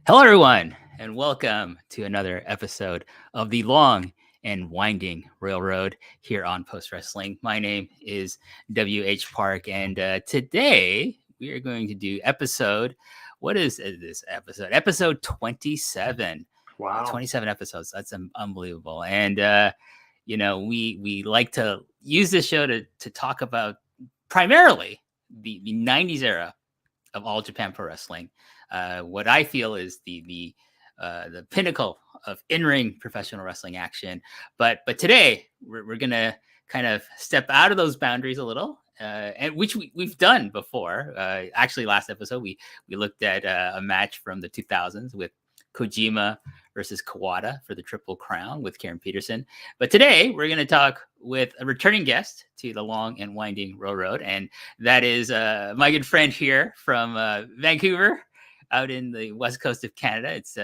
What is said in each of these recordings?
Hello, everyone, and welcome to another episode of the Long and Winding Railroad here on Post Wrestling. My name is W.H. Park, and today we are going to do what is this episode? Episode 27. Wow. 27 episodes. That's unbelievable. And, we like to use this show to talk about primarily the 90s era of All Japan Pro Wrestling. What I feel is the pinnacle of in-ring professional wrestling action. But today we're gonna kind of step out of those boundaries a little, and which we've done before. Actually, last episode we looked at a match from the 2000s with Kojima versus Kawada for the Triple Crown with Karen Peterson. But today we're going to talk with a returning guest to the Long and Winding Railroad, and that is my good friend here from Vancouver, out in the west coast of Canada. It's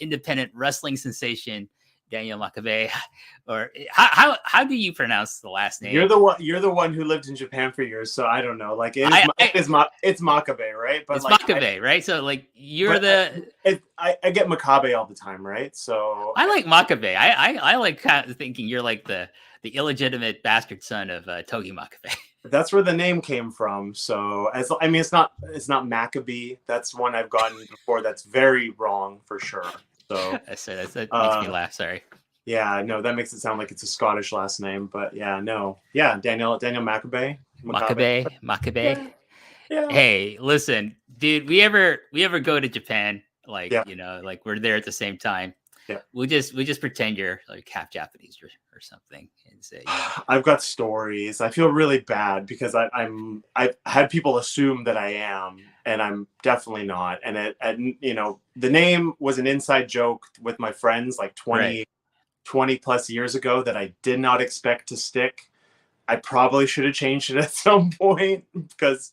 independent wrestling sensation Daniel Makabe. Or how do you pronounce the last name? You're the one who lived in Japan for years, so I don't know. Like it's Makabe, right? But it's like, Makabe, right? So like you're I get Makabe all the time, right? So I like Makabe. I like kind of thinking you're like the illegitimate bastard son of Togi Makabe. That's where the name came from. So it's not Makabe. That's one I've gotten before. That's very wrong for sure. So that makes me laugh. Sorry. Yeah, no, that makes it sound like it's a Scottish last name, but Daniel Makabe. Makabe. Yeah. Hey, listen, dude, we ever go to Japan, like like we're there at the same time. Yeah. We just pretend you're like half Japanese or something and say. I've got stories. I feel really bad because I've had people assume that I am, and I'm definitely not. And the name was an inside joke with my friends like 20 plus years ago that I did not expect to stick. I probably should have changed it at some point because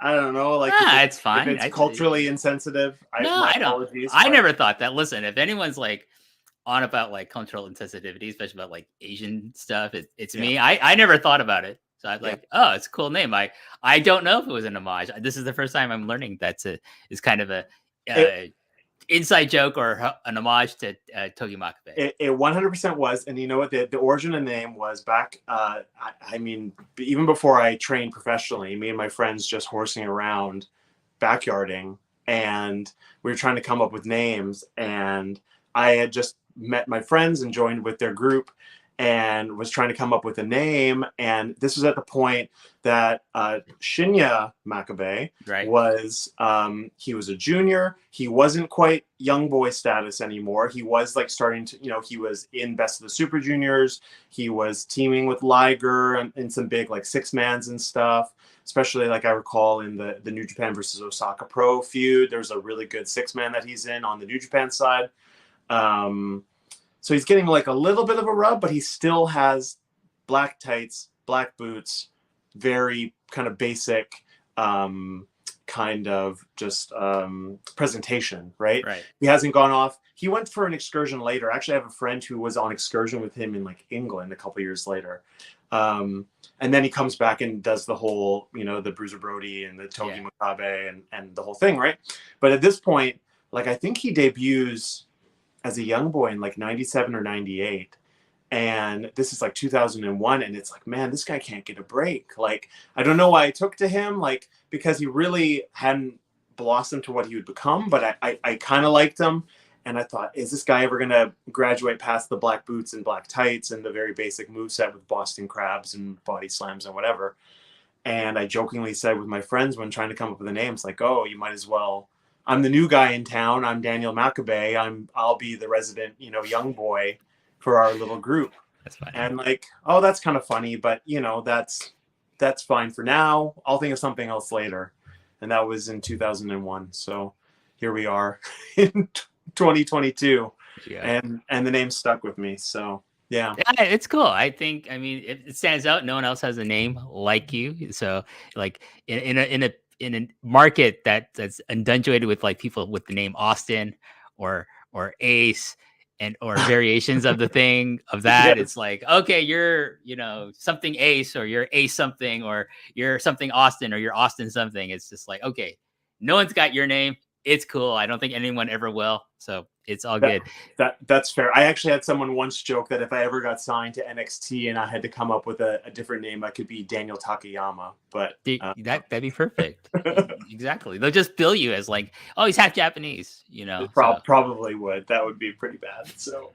I don't know. Like, it's fine. If it's culturally insensitive. I don't. I never thought that. Listen, if anyone's like on about like cultural insensitivity, especially about like Asian stuff, it's me. I never thought about it. So I'm like, oh, it's a cool name. I don't know if it was an homage. This is the first time I'm learning is kind of a inside joke or an homage to Togi Makabe. It 100% was. And you know what? The origin of the name was back, even before I trained professionally, me and my friends just horsing around, backyarding, and we were trying to come up with names. And I had just met my friends and joined with their group and was trying to come up with a name. And this was at the point that Shinya Makabe was, he was a junior. He wasn't quite young boy status anymore. He was like starting to, he was in Best of the Super Juniors. He was teaming with Liger and in some big like six-mans and stuff. Especially like I recall in the New Japan versus Osaka Pro feud, there's a really good six-man that he's in on the New Japan side. So he's getting like a little bit of a rub, but he still has black tights, black boots, very kind of basic kind of just presentation, right? He hasn't gone off. He went for an excursion later. Actually, I have a friend who was on excursion with him in like England a couple years later. And then he comes back and does the whole, the Bruiser Brody and the Togi Makabe and the whole thing, right? But at this point, like I think he debuts as a young boy in like 97 or 98. And this is like 2001. And it's like, man, this guy can't get a break. Like, I don't know why I took to him, like, because he really hadn't blossomed to what he would become, but I kind of liked him. And I thought, is this guy ever going to graduate past the black boots and black tights and the very basic moveset with Boston crabs and body slams and whatever? And I jokingly said with my friends when trying to come up with a name, it's like, oh, you might as well. I'm the new guy in town. I'm Daniel Makabe. I'll be the resident, young boy for our little group. That's fine. And like, oh, that's kind of funny, but that's fine for now. I'll think of something else later. And that was in 2001. So here we are in 2022. Yeah. And the name stuck with me. So yeah, it's cool. I think, it stands out. No one else has a name like you. So like in a market that's undulated with like people with the name Austin or Ace or variations of the thing of that. Yes. It's like, okay, you're, something Ace or you're Ace something or you're something Austin or you're Austin something. It's just like, okay, no one's got your name. It's cool. I don't think anyone ever will. So it's all good. That's fair. I actually had someone once joke that if I ever got signed to NXT and I had to come up with a different name, I could be Daniel Takayama. But that'd be perfect. Exactly. They'll just bill you as like, oh, he's half Japanese, you know. Probably would. That would be pretty bad. So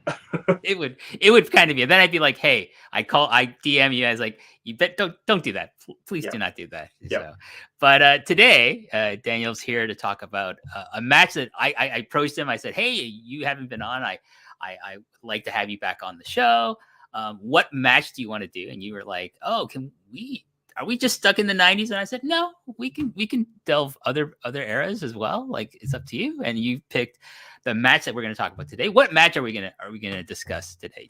it would kind of be. Then I'd be like, hey, I DM you as like, you bet don't do that. Please do not do that. Yeah. So, but today, Daniel's here to talk about a match that I approached him. I said, hey, you haven't been on. I like to have you back on the show. What match do you want to do? And you were like, oh, are we just stuck in the 90s? And I said, no, we can delve other eras as well. Like, it's up to you. And you picked the match that we're going to talk about today. What match are we going to discuss today?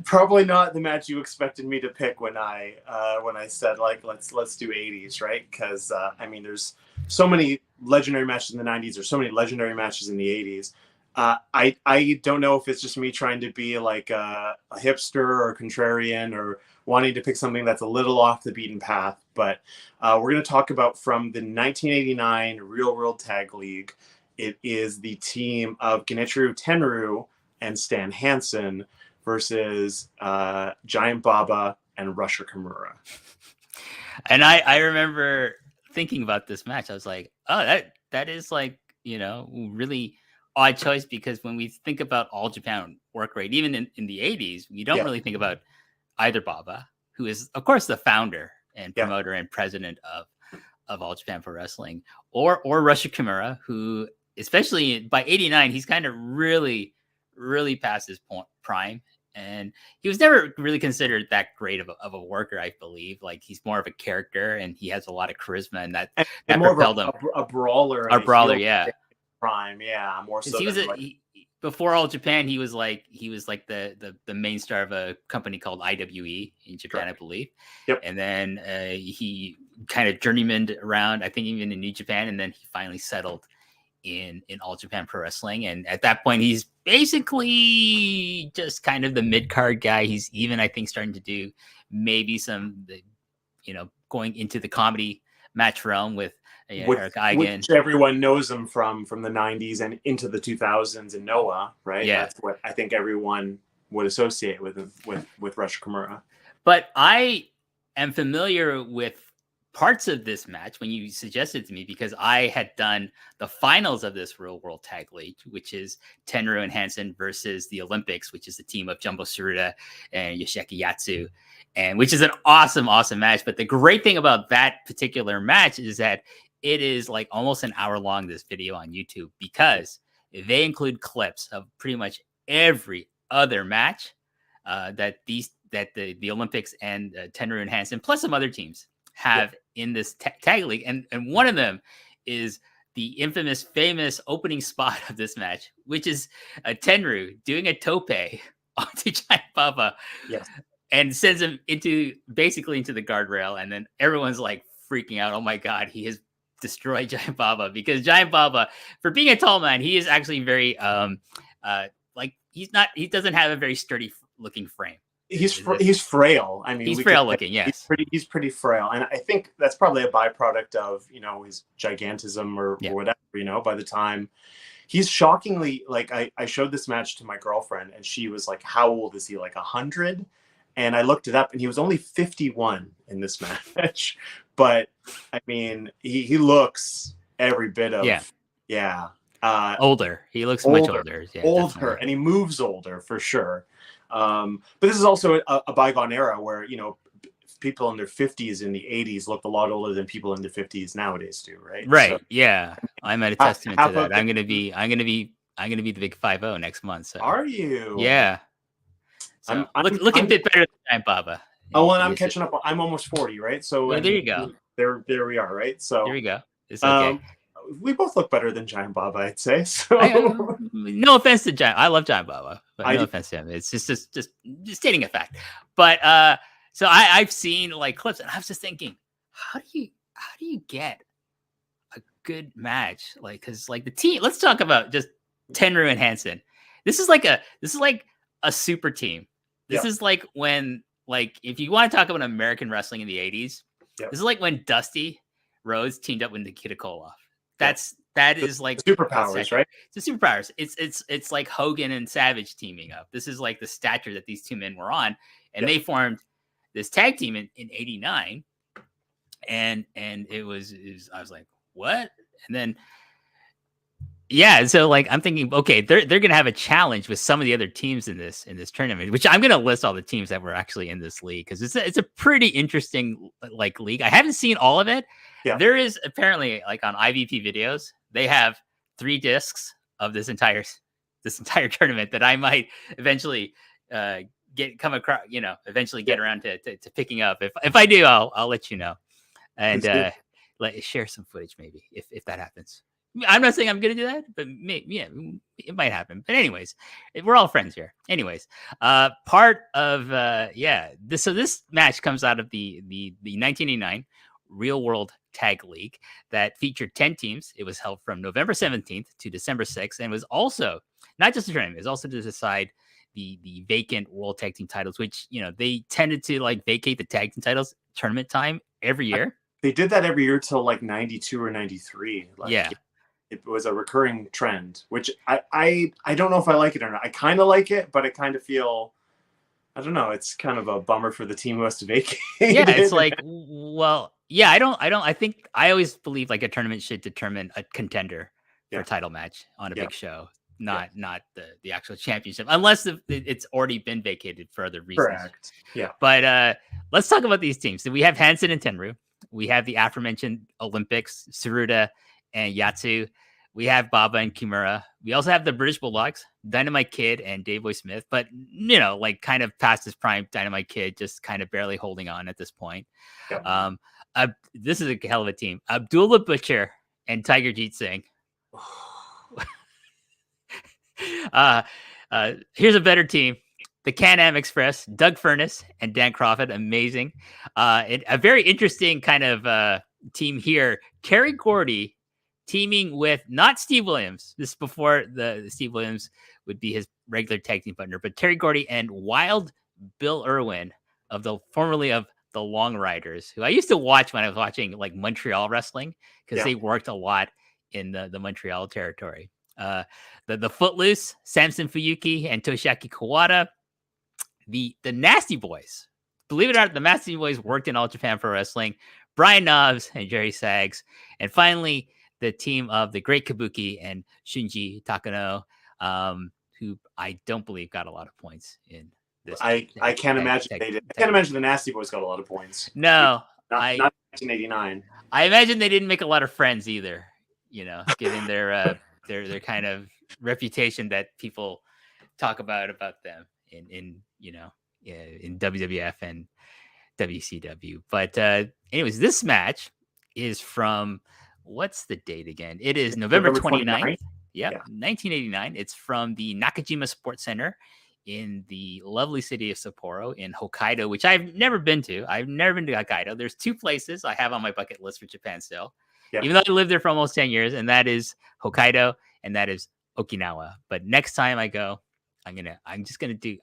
Probably not the match you expected me to pick when I said like let's do 80s, right? Because I mean, there's so many legendary matches in the 90s. There's so many legendary matches in the 80s. I don't know if it's just me trying to be like a hipster or a contrarian or wanting to pick something that's a little off the beaten path. But we're going to talk about from the 1989 Real World Tag League. It is the team of Genichiro Tenryu and Stan Hansen versus Giant Baba and Rusher Kimura. And I remember thinking about this match. I was like, oh, that is like, you know, really odd choice, because when we think about All Japan work rate, even in the 80s, we don't really think about either Baba, who is, of course, the founder and promoter and president of All Japan Pro Wrestling, or Rusher Kimura, who, especially by 89, he's kind of really past his prime. And he was never really considered that great of a worker, I believe. Like, he's more of a character, and he has a lot of charisma, and that more propelled of him. A brawler. A brawler, yeah. Prime, yeah, more so. Before All Japan, he was like the main star of a company called IWE in Japan, correct, I believe. Yep. And then he kind of journeymaned around, I think, even in New Japan, and then he finally settled in All Japan Pro Wrestling. And at that point, he's basically just kind of the mid-card guy. He's even, I think, starting to do maybe going into the comedy match realm with Eric Eigen, which everyone knows him from the 90s and into the 2000s in Noah, right? Yeah. That's what I think everyone would associate with him, with Rusher Kimura. But I am familiar with parts of this match when you suggested to me, because I had done the finals of this Real World Tag League, which is Tenryu and Hansen versus the Olympics, which is the team of Jumbo Tsuruta and Yoshiki Yatsu, and which is an awesome match. But the great thing about that particular match is that it is like almost an hour long, this video on YouTube, because they include clips of pretty much every other match that the Olympics and Tenryu and Hansen, plus some other teams, have in this tag league. And one of them is the famous opening spot of this match, which is Tenryu doing a tope onto Giant Baba, and sends him basically into the guardrail. And then everyone's like freaking out. Oh my God, he has destroyed Giant Baba, because Giant Baba, for being a tall man, he is actually very he doesn't have a very sturdy looking frame. He's frail. I mean, he's frail looking. Yes, he's pretty frail, and I think that's probably a byproduct of his gigantism or whatever. By the time he's shockingly, like, I showed this match to my girlfriend, and she was like, "How old is he? Like 100?" And I looked it up, and he was only 51 in this match. But I mean, he looks every bit of older. He looks much older. Yeah, older, definitely. And he moves older for sure. But this is also a bygone era where people in their 50s in the 80s looked a lot older than people in their 50s nowadays do, right? Right. So, yeah, I'm at a testament to that. I'm gonna be the big 5-0 next month. So. Are you? Yeah. So I'm looking a bit better than Giant Baba. Oh, and I'm catching up. I'm almost 40, right? So there you go. There we are, right? So there we go. It's okay. We both look better than Giant Baba, I'd say. So no offense to Giant. I love Giant Baba, but no offense to him. It's just stating a fact. But so I've seen like clips, and I was just thinking, how do you get a good match? Like, because like the team. Let's talk about just Tenryu and Hansen. This is like a super team. This is like when, like, if you want to talk about American wrestling in the 80s, this is like when Dusty Rhodes teamed up with Nikita Koloff. That's That is like superpowers, right? It's the superpowers. It's like Hogan and Savage teaming up. This is like the stature that these two men were on, and they formed this tag team in '89. And it was I was like, what? And then so like I'm thinking, okay, they're gonna have a challenge with some of the other teams in this tournament, which I'm gonna list all the teams that were actually in this league because it's a pretty interesting like league. I haven't seen all of it. Yeah. There is apparently like on IVP videos, they have 3 discs of this entire tournament that I might eventually come across, eventually get around to picking up. If I do, I'll let you know. And share some footage maybe if that happens. I'm not saying I'm going to do that, but it might happen. But anyways, we're all friends here. Anyways, part of this match comes out of the 1989 Real World Tag League that featured 10 teams. It was held from November 17th to December 6th, and was also not just a tournament. It was also to decide the vacant World Tag Team titles, which they tended to like vacate the tag team titles tournament time every year. They did that every year till like 92 or 93. It was a recurring trend, which I don't know if I like it or not. I kind of like it, but I kind of feel, I don't know. It's kind of a bummer for the team who has to vacate. Yeah, it's like, well, yeah, I think I always believe like a tournament should determine a contender for a title match on a big show, not the actual championship, unless it's already been vacated for other reasons. Correct. Yeah. But let's talk about these teams. So we have Hansen and Tenryu. We have the aforementioned Olympics, Tsuruta and Yatsu. We have Baba and Kimura. We also have the British Bulldogs, Dynamite Kid and Dave Boy Smith. But, like kind of past his prime, Dynamite Kid just kind of barely holding on at this point. Yep. This is a hell of a team. Abdullah Butcher and Tiger Jeet Singh. Here's a better team. The Can-Am Express, Doug Furness and Dan Crawford, amazing. A very interesting kind of team here. Terry Gordy teaming with not Steve Williams. This is before the Steve Williams would be his regular tag team partner, but Terry Gordy and Wild Bill Irwin formerly of the Long Riders, who I used to watch when I was watching like Montreal wrestling because they worked a lot in the Montreal territory. The Footloose, Samson Fuyuki and Toshiaki Kawada. The Nasty Boys, believe it or not, the Nasty Boys worked in All Japan Pro Wrestling. Brian Knobs and Jerry Sags. And finally, the team of the Great Kabuki and Shunji Takano, who I don't believe got a lot of points in this. I can't imagine they did. I can't imagine the Nasty Boys got a lot of points. No. Not 1989. I imagine they didn't make a lot of friends either, given their kind of reputation that people talk about them in WWF and WCW. But anyways, this match is from, what's the date again? It is November 29th. Yeah, 1989. It's from the Nakajima Sports Center in the lovely city of Sapporo in Hokkaido, which I've never been to. I've never been to Hokkaido. There's 2 places I have on my bucket list for Japan still, even though I lived there for almost 10 years, and that is Hokkaido and that is Okinawa. But next time I go, I'm just gonna be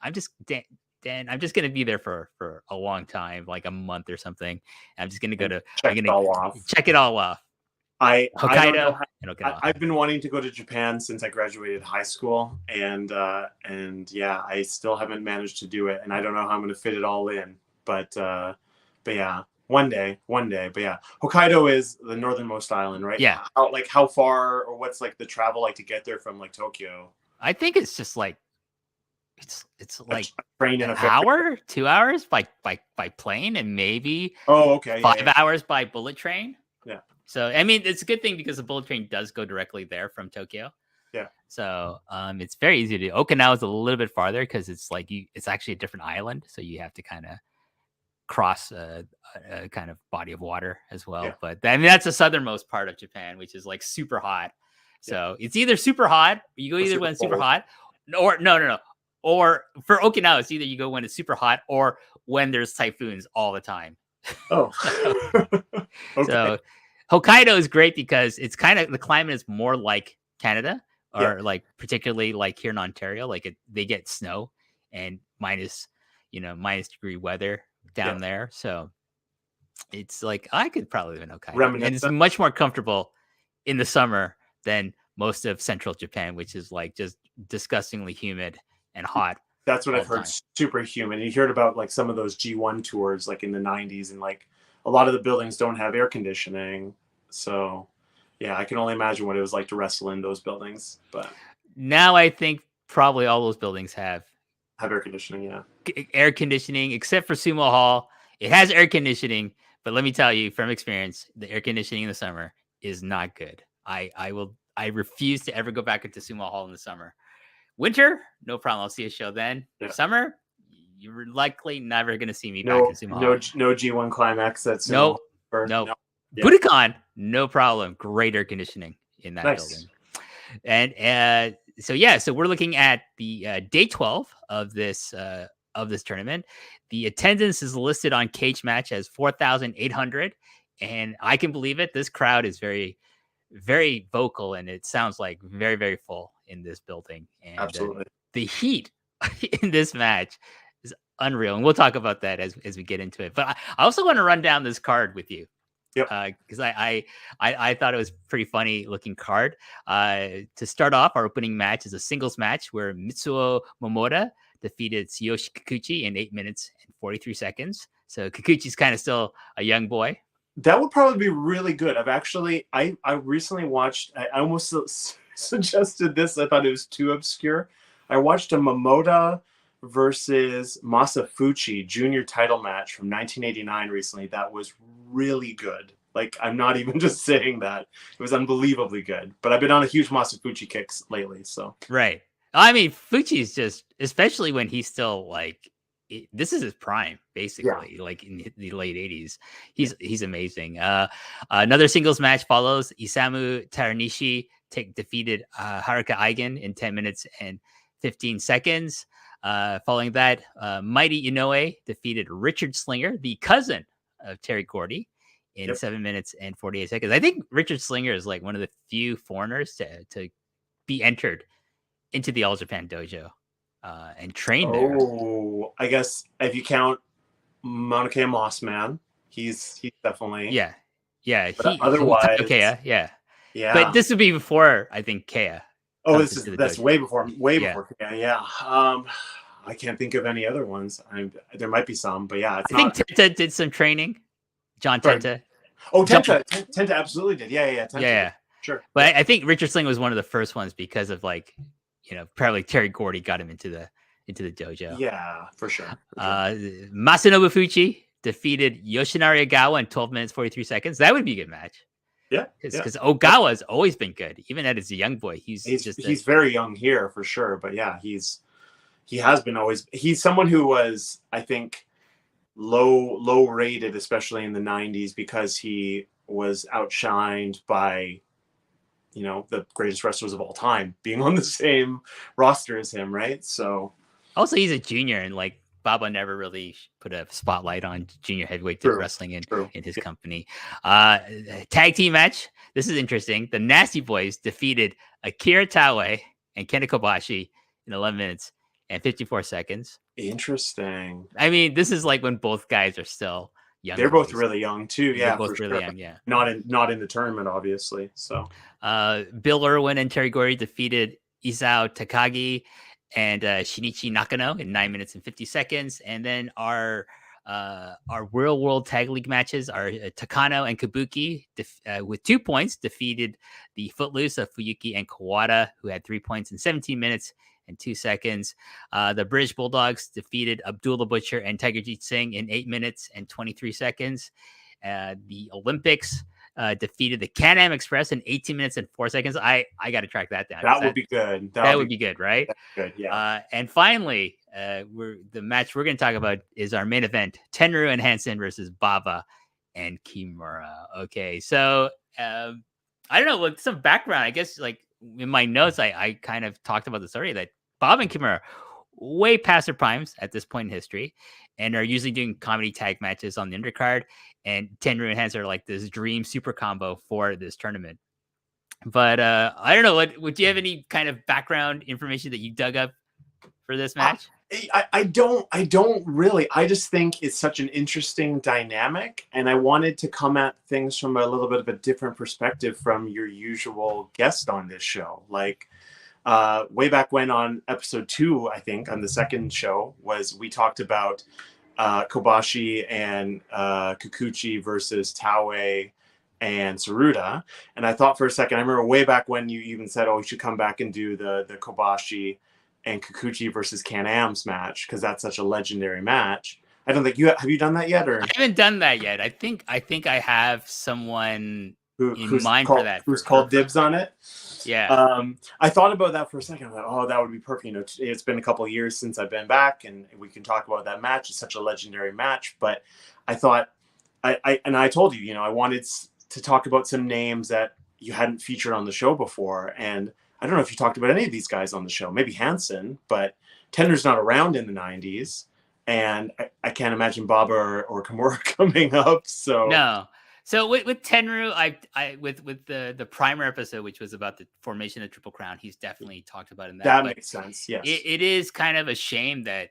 there for a long time, like a month or something. I'm just gonna check it all off. Hokkaido and Okinawa. I've been wanting to go to Japan since I graduated high school, and I still haven't managed to do it, and I don't know how I'm gonna fit it all in. But yeah, one day. But yeah, Hokkaido is the northernmost island, right? Yeah. How far, or what's like the travel like to get there from like Tokyo? I think it's just like it's like a train in an hour, 2 hours by plane, and maybe 5 hours by bullet train. Yeah. So I mean, it's a good thing because the bullet train does go directly there from Tokyo. Yeah. So it's very easy to do. Okinawa is a little bit farther because it's like it's actually a different island, so you have to kind of cross a kind of body of water as well. Yeah. But I mean, that's the southernmost part of Japan, which is like super hot. So it's either super hot, you go either when it's super hot, or no. Or for Okinawa, it's either you go when it's super hot or when there's typhoons all the time. Oh. Okay. So Hokkaido is great because it's kind of, the climate is more like Canada, or like particularly like here in Ontario, like they get snow and minus degree weather down there. So it's like, I could probably live in Hokkaido. And it's much more comfortable in the summer than most of central Japan, which is like just disgustingly humid and hot. That's what all I've the heard. time. Super humid. You heard about like some of those G1 tours, like in the '90s, and like a lot of the buildings don't have air conditioning. So, yeah, I can only imagine what it was like to wrestle in those buildings. But Now I think probably all those buildings have air conditioning, yeah. air conditioning, except for Sumo Hall. It has air conditioning, but let me tell you from experience, the air conditioning in the summer is not good. I refuse to ever go back into Sumo Hall in the summer. Winter, no problem. I'll see a show then. Yeah. Summer, you're likely never going to see me back in Sumo Hall. No G1 climax. That's no. Yeah. Budokan, no problem. Great air conditioning in that building. And so we're looking at the day 12 of this tournament. The attendance is listed on Cage Match as 4,800, and I can believe it. This crowd is very, very vocal, and it sounds like very, very full in this building. And Absolutely, the heat in this match is unreal, and we'll talk about that as we get into it. But I also want to run down this card with you. Yep. Because I thought it was pretty funny looking card. To start off, our opening match is a singles match where Mitsuo Momota defeated Tsuyoshi Kikuchi in 8 minutes and 43 seconds. So Kikuchi's kind of still a young boy. That would probably be really good. I recently watched. I almost suggested this. I thought it was too obscure. I watched a Momota versus Masafuchi junior title match from 1989 recently. That was really good. Like, I'm not even just saying that. It was unbelievably good. But I've been on a huge Masafuchi kicks lately. So right. I mean, Fuchi's just, especially when he's still like, this is his prime, basically, like in the late 80s. He's amazing. Another singles match follows. Isamu Taranishi defeated Haruka Eigen in 10 minutes and 15 seconds. Following that, Mighty Inoue defeated Richard Slinger, the cousin of Terry Gordy, in 7 minutes and 48 seconds. I think Richard Slinger is like one of the few foreigners to be entered into the All Japan Dojo and train there. Oh, I guess if you count Mauna Kea Mossman, he's definitely But otherwise, yeah. But this would be before, I think, Kea. Oh, that's way before Kea. Yeah. I can't think of any other ones. There might be some, but yeah, I think Tenta did some training. John Tenta. Oh, Tenta absolutely did. Yeah. Tenta yeah. Sure. But I think Richard Sling was one of the first ones because of probably Terry Gordy got him into the dojo. Yeah, for sure. Masa Nobufuchi defeated Yoshinarigawa in 12 minutes 43 seconds. That would be a good match. Yeah, because Ogawa has always been good, even as a young boy. He's very young here for sure, but yeah, he has been always. He's someone who was, I think, low rated, especially in the '90s, because he was outshined by, the greatest wrestlers of all time being on the same roster as him, right? So, also he's a junior, and like Baba never really put a spotlight on junior heavyweight wrestling in his company. Tag team match. This is interesting. The Nasty Boys defeated Akira Taue and Kenta Kobashi in 11 minutes and 54 seconds. Interesting. I mean, this is like when both guys are still young. They're both really young too. Yeah, they're both really young. Yeah, not in the tournament, obviously. So, Bill Irwin and Terry Gordy defeated Isao Takagi and Shinichi Nakano in 9 minutes and 50 seconds. And then our World Tag League matches are Takano and Kabuki with 2 points defeated the Footloose of Fuyuki and Kawada, who had 3 points in 17 minutes and 2 seconds. The British Bulldogs defeated Abdul the Butcher and Tigerjeet Singh in 8 minutes and 23 seconds. The Olympics defeated the Can-Am Express in 18 minutes and 4 seconds. I got to track that down. That would be good. That would be good, right? Good, yeah. And finally, the match we're going to talk about is our main event: Tenryu and Hansen versus Baba and Kimura. Okay, so I don't know, with some background, I guess, like in my notes, I kind of talked about this already, that Baba and Kimura way past their primes at this point in history, and are usually doing comedy tag matches on the undercard. And Tenryu and Hansen are like this dream super combo for this tournament. But I don't know, would you have any kind of background information that you dug up for this match? I don't really. I just think it's such an interesting dynamic, and I wanted to come at things from a little bit of a different perspective from your usual guest on this show. Like way back when on episode 2, I think on the second show we talked about Kobashi and Kikuchi versus Taue and Saruta. And I thought for a second, I remember way back when you even said, oh, we should come back and do the Kobashi and Kikuchi versus Can-Am's match, because that's such a legendary match. I don't think have you done that yet? Or I haven't done that yet. I think I have someone in mind for that. Who's called dibs on it? Yeah. I thought about that for a second. I thought, oh, that would be perfect. You know, it's been a couple of years since I've been back, and we can talk about that match. It's such a legendary match. But I thought, I told you, you know, I wanted to talk about some names that you hadn't featured on the show before. And I don't know if you talked about any of these guys on the show, maybe Hansen, but Tenryu's not around in the 90s. And I can't imagine Baba or Kimura coming up. So no. So with Tenryu, I with the primer episode, which was about the formation of Triple Crown, he's definitely talked about in that. That makes sense. Yes. It is kind of a shame that,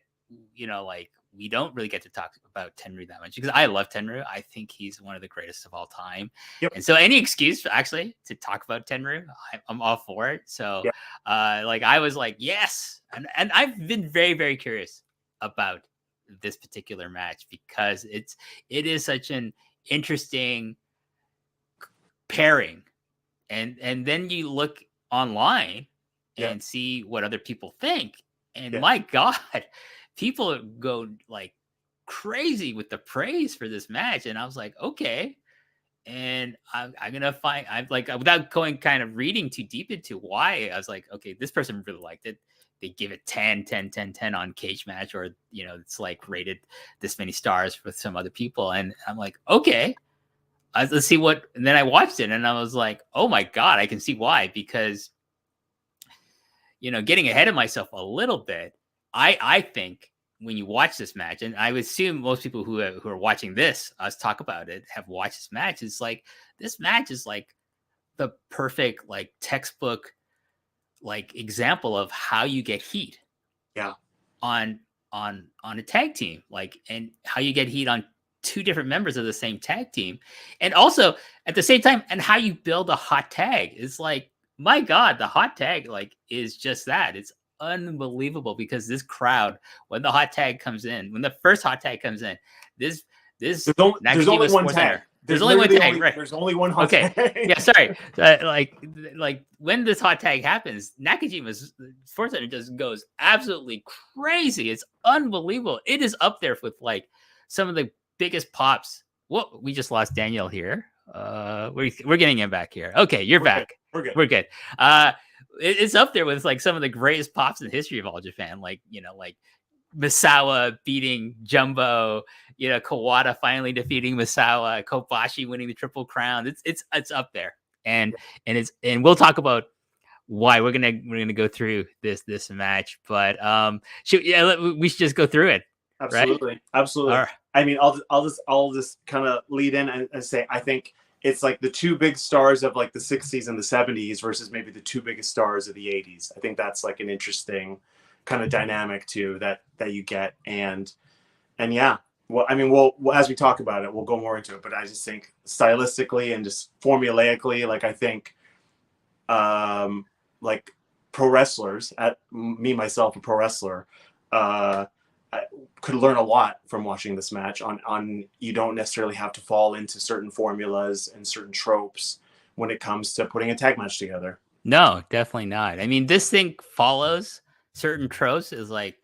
you know, like we don't really get to talk about Tenryu that much, because I love Tenryu. I think he's one of the greatest of all time. Yep. And so any excuse actually to talk about Tenryu, I'm all for it. So yep. Like I was like, yes. And I've been very, very curious about this particular match, because it is such an interesting pairing, and then you look online and see what other people think, and my God, people go like crazy with the praise for this match. And I was like, okay, and I'm gonna find, I'm like, without going kind of reading too deep into why, I was like, okay, this person really liked it. They give it 10 on Cage Match, or, you know, it's like rated this many stars with some other people. And I'm like, okay, let's see what. And then I watched it and I was like, oh my God, I can see why. Because, you know, getting ahead of myself a little bit, I think when you watch this match, and I would assume most people who are watching us talk about it have watched this match, it's like, this match is like the perfect, like, textbook, like, example of how you get heat on a tag team, like, and how you get heat on two different members of the same tag team, and also at the same time, and how you build a hot tag. It's like, my God, the hot tag, like, is just that. It's unbelievable, because this crowd, when the hot tag comes in, when the first hot tag comes in, there's only one tag. There's only one tag, right? There's only one hot tag. Yeah, sorry. Like when this hot tag happens, Nakajima's Sports Center just goes absolutely crazy. It's unbelievable. It is up there with like some of the biggest pops. What, we just lost Daniel here. We're getting him back here. Okay, you're back. Good. We're good. It's up there with like some of the greatest pops in the history of All Japan. Like, you know, like Misawa beating Jumbo, you know, Kawada finally defeating Misawa, Kobashi winning the Triple Crown. It's up there, and we'll talk about why we're gonna go through this match. But we should just go through it. Absolutely, right? Absolutely. Right. I mean, I'll just kind of lead in and say, I think it's like the two big stars of like the 60s and the 70s versus maybe the two biggest stars of the 80s. I think that's like an interesting kind of dynamic too that you get, and yeah. Well, I mean, we'll as we talk about it, we'll go more into it. But I just think stylistically and just formulaically, like, I think, like pro wrestlers, myself, a pro wrestler, I could learn a lot from watching this match. On you don't necessarily have to fall into certain formulas and certain tropes when it comes to putting a tag match together. No, definitely not. I mean, this thing follows certain tropes. Is like,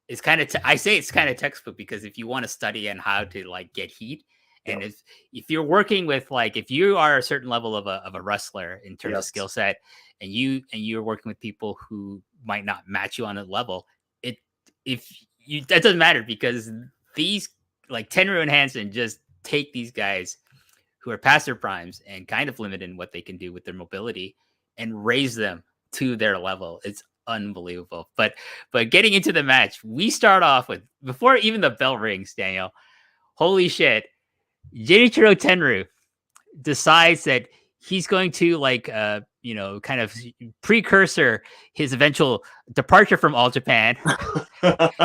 it's kind of I say it's kind of textbook, because if you want to study on how to like get heat, and if you're working with, like, if you are a certain level of a wrestler in terms of skill set, and you're working with people who might not match you on a level, that doesn't matter, because these, like, Tenryu and Hansen, just take these guys who are past their primes and kind of limited in what they can do with their mobility and raise them to their level. It's unbelievable. But getting into the match, we start off with, before even the bell rings, Daniel, holy shit, Genichiro Tenryu decides that he's going to like kind of precursor his eventual departure from All Japan,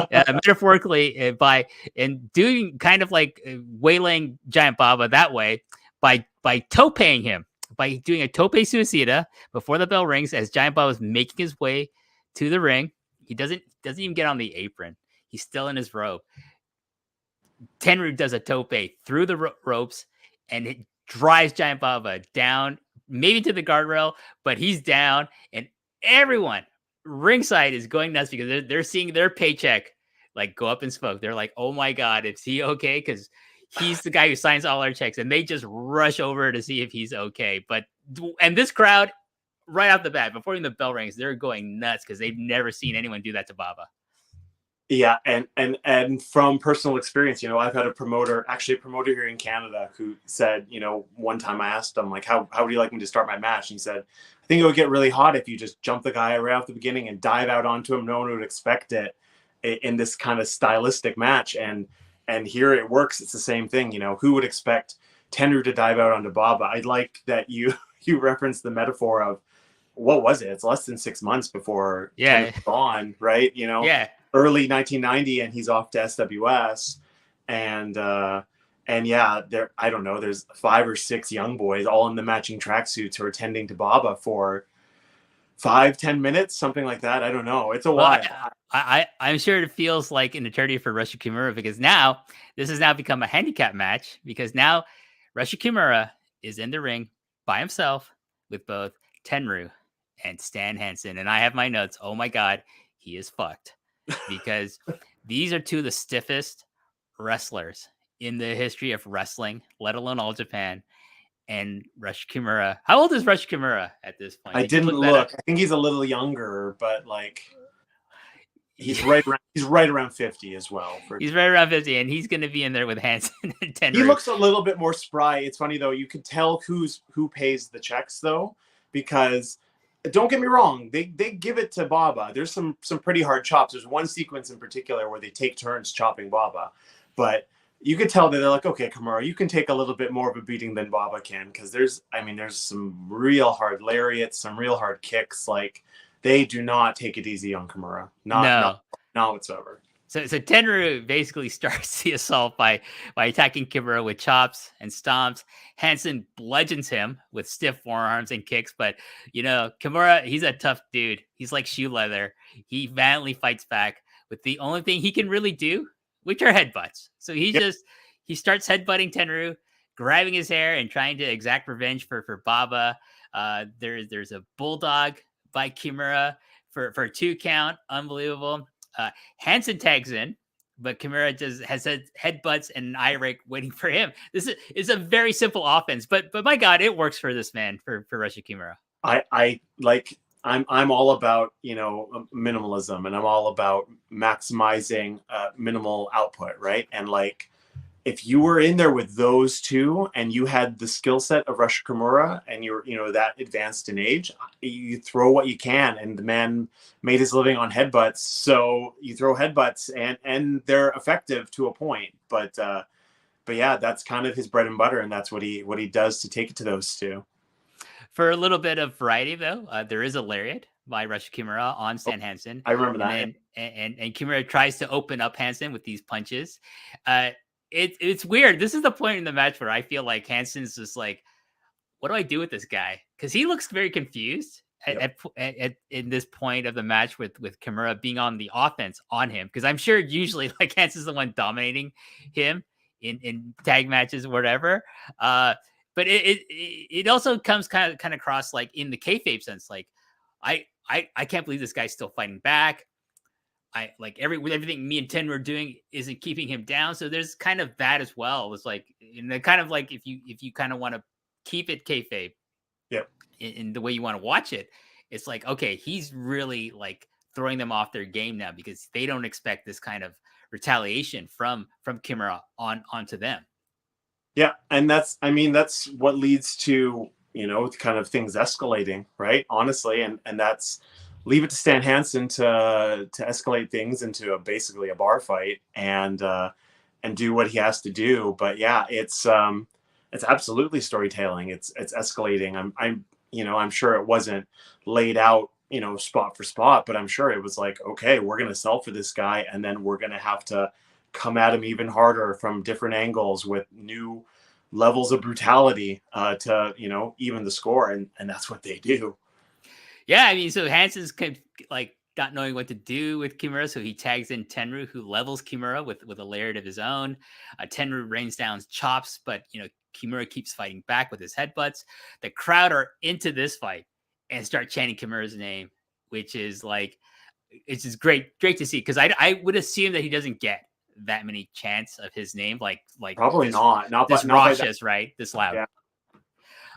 metaphorically, by and doing kind of like waylaying Giant Baba that way by topeing him, by doing a tope suicida before the bell rings as Giant Baba is making his way to the ring. He doesn't even get on the apron. He's still in his robe. Tenryu does a tope through the ropes, and it drives Giant Baba down, maybe to the guardrail, but he's down, and everyone ringside is going nuts because they're seeing their paycheck like go up in smoke. They're like, "Oh my god, is he okay?" Because he's the guy who signs all our checks, and they just rush over to see if he's okay. And this crowd, right off the bat, before even the bell rings, they're going nuts because they've never seen anyone do that to Baba. Yeah, and from personal experience, I've had a promoter here in Canada who said, one time I asked him, like, how would you like me to start my match? And he said, I think it would get really hot if you just jump the guy right off the beginning and dive out onto him. No one would expect it in this kind of stylistic match. And here it works. It's the same thing. Who would expect Tenryu to dive out onto Baba? I'd like that you referenced the metaphor of, what was it? It's less than 6 months before Tenryu's gone, right? Yeah. Early 1990, and he's off to SWS, and yeah, I don't know, there's 5 or 6 young boys all in the matching tracksuits who are tending to Baba for 5-10 minutes, something like that. I don't know. It's a while. I'm sure it feels like an eternity for Rush Kimura, because now this has now become a handicap match, because now Rush Kimura is in the ring by himself with both Tenryu and Stan Hansen, and I have my notes. Oh my god, he is fucked. Because these are two of the stiffest wrestlers in the history of wrestling, let alone All Japan. And Rush Kimura, how old is Rush Kimura at this point? I didn't look. I think he's a little younger, but like he's right around 50 as well. He's right around 50, and he's going to be in there with Hansen and Tenryu. He looks a little bit more spry. It's funny though. You can tell who pays the checks though, because don't get me wrong, they give it to Baba. There's some pretty hard chops. There's one sequence in particular where they take turns chopping Baba, but you could tell that they're like, okay, Kimura, you can take a little bit more of a beating than Baba can, because there's some real hard lariats, some real hard kicks. Like, they do not take it easy on Kimura. Not whatsoever. So Tenryu basically starts the assault by attacking Kimura with chops and stomps. Hansen bludgeons him with stiff forearms and kicks, but Kimura, he's a tough dude. He's like shoe leather. He valiantly fights back with the only thing he can really do, which are headbutts. So he starts headbutting Tenryu, grabbing his hair and trying to exact revenge for Baba. There's a bulldog by Kimura for a 2 count. Unbelievable. Hansen tags in, but Kimura has headbutts and an eye rake waiting for him. This is a very simple offense, but my God, it works for this man, for Rush Kimura. I'm all about minimalism, and I'm all about maximizing minimal output, right? And like, if you were in there with those two and you had the skill set of Rush Kimura and you're that advanced in age, you throw what you can. And the man made his living on headbutts, so you throw headbutts and they're effective to a point. But yeah, that's kind of his bread and butter, and that's what he does to take it to those two. For a little bit of variety, though, there is a lariat by Rush Kimura on Stan Hansen. I remember that. And Kimura tries to open up Hansen with these punches. It's weird. This is the point in the match where I feel like Hansen's just like, what do I do with this guy? Because he looks very confused in this point of the match with Kimura being on the offense on him. Because I'm sure usually like Hansen's the one dominating him in tag matches or whatever. But it also comes kind of across like in the kayfabe sense, like I can't believe this guy's still fighting back. I like everything me and Tenryu are doing isn't keeping him down. So there's kind of that as well. It's like kind of like if you kind of want to keep it kayfabe, in the way you want to watch it, it's like, okay, he's really like throwing them off their game now because they don't expect this kind of retaliation from Kimura onto them. Yeah, and that's what leads to kind of things escalating, right? Honestly, and that's. Leave it to Stan Hansen to escalate things into basically a bar fight and do what he has to do. But yeah, it's it's absolutely storytelling. It's escalating. I'm sure it wasn't laid out, spot for spot, but I'm sure it was like, okay, we're going to sell for this guy, and then we're going to have to come at him even harder from different angles with new levels of brutality to even the score, and that's what they do. Yeah, I mean, so Hansen's like not knowing what to do with Kimura, so he tags in Tenryu, who levels Kimura with a layered of his own. Tenryu rains down chops, but Kimura keeps fighting back with his headbutts. The crowd are into this fight and start chanting Kimura's name, which is like, it's just great to see, because I would assume that he doesn't get that many chants of his name, like Probably this, not this not raucous, right? This loud.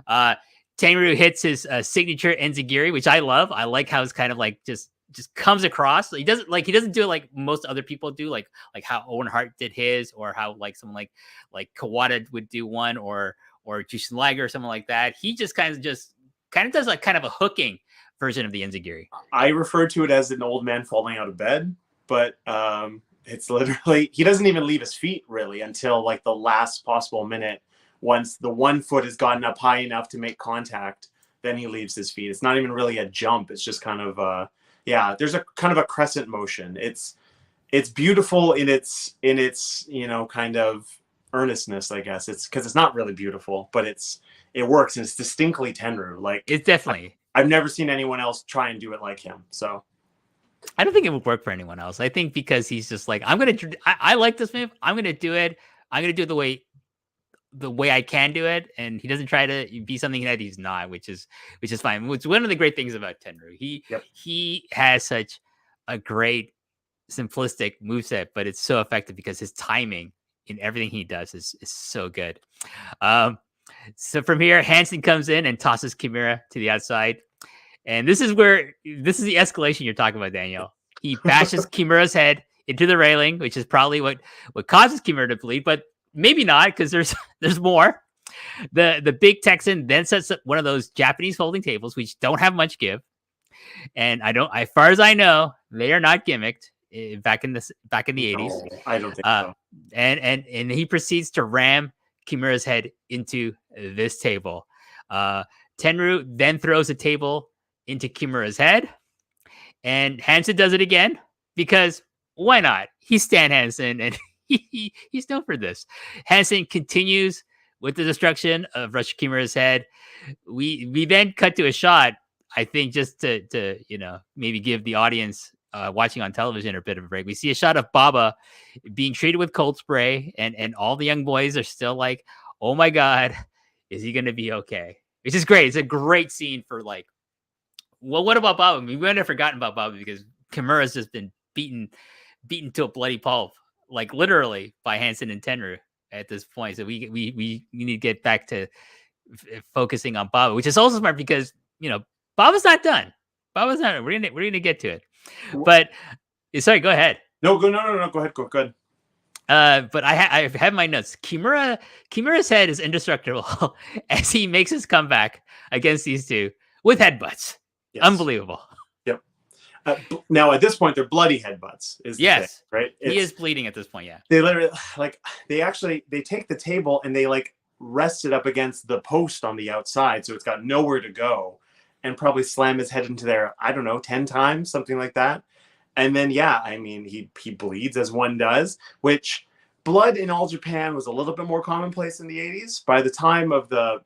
Yeah. Tenryu hits his signature enzigiri, which I love. I like how it's kind of like just comes across. He doesn't do it like most other people do, like how Owen Hart did his, or how like someone like Kawada would do one, or Jushin Liger or something like that. He just kind of does like kind of a hooking version of the enzigiri. I refer to it as an old man falling out of bed, but it's literally, he doesn't even leave his feet really until like the last possible minute. Once the one foot has gotten up high enough to make contact, then he leaves his feet. It's not even really a jump. It's just kind of there's a kind of a crescent motion. It's beautiful in its kind of earnestness, I guess. It's because it's not really beautiful, but it works, and it's distinctly Tenryu. Like, it's definitely, I've never seen anyone else try and do it like him. So I don't think it would work for anyone else. I think because he's just like, I like this move. I'm gonna do it. I'm gonna do it the way I can do it, and he doesn't try to be something that he's not, which is fine. It's one of the great things about Tenryu. He has such a great simplistic moveset, but it's so effective because his timing in everything he does is so good. So from here, Hansen comes in and tosses Kimura to the outside, and this is the escalation you're talking about, Daniel. He bashes Kimura's head into the railing, which is probably what causes Kimura to bleed, but maybe not, because there's more. The big Texan then sets up one of those Japanese folding tables, which don't have much give, and as far as I know, they are not gimmicked back in the 80s. I don't think so. And he proceeds to ram Kimura's head into this table. Tenryu then throws a table into Kimura's head, and Hansen does it again, because why not? He's Stan Hansen, and he's known for this. Hansen continues with the destruction of Rush Kimura's head. We then cut to a shot, I think, just to maybe give the audience watching on television a bit of a break. We see a shot of Baba being treated with cold spray, and all the young boys are still like, oh my God, is he going to be okay? Which is great. It's a great scene for like, well, what about Baba? I mean, we might have forgotten about Baba because Kimura's just been beaten to a bloody pulp, like literally, by Hansen and Tenryu at this point. So we need to get back to focusing on Baba, which is also smart because Baba's not done. Baba's not. We're gonna get to it. But sorry, go ahead. No, go ahead. Go good. But I have my notes. Kimura's head is indestructible as he makes his comeback against these two with headbutts. Yes. Unbelievable. Yep. Now at this point, they're bloody headbutts. Yes, thing, right? He is bleeding at this point. Yeah. They literally they take the table and they like rest it up against the post on the outside, so it's got nowhere to go, and probably slam his head into there, I don't know, 10 times, something like that. And then, I mean, he bleeds as one does, which blood in All Japan was a little bit more commonplace in the 80s. By the time of the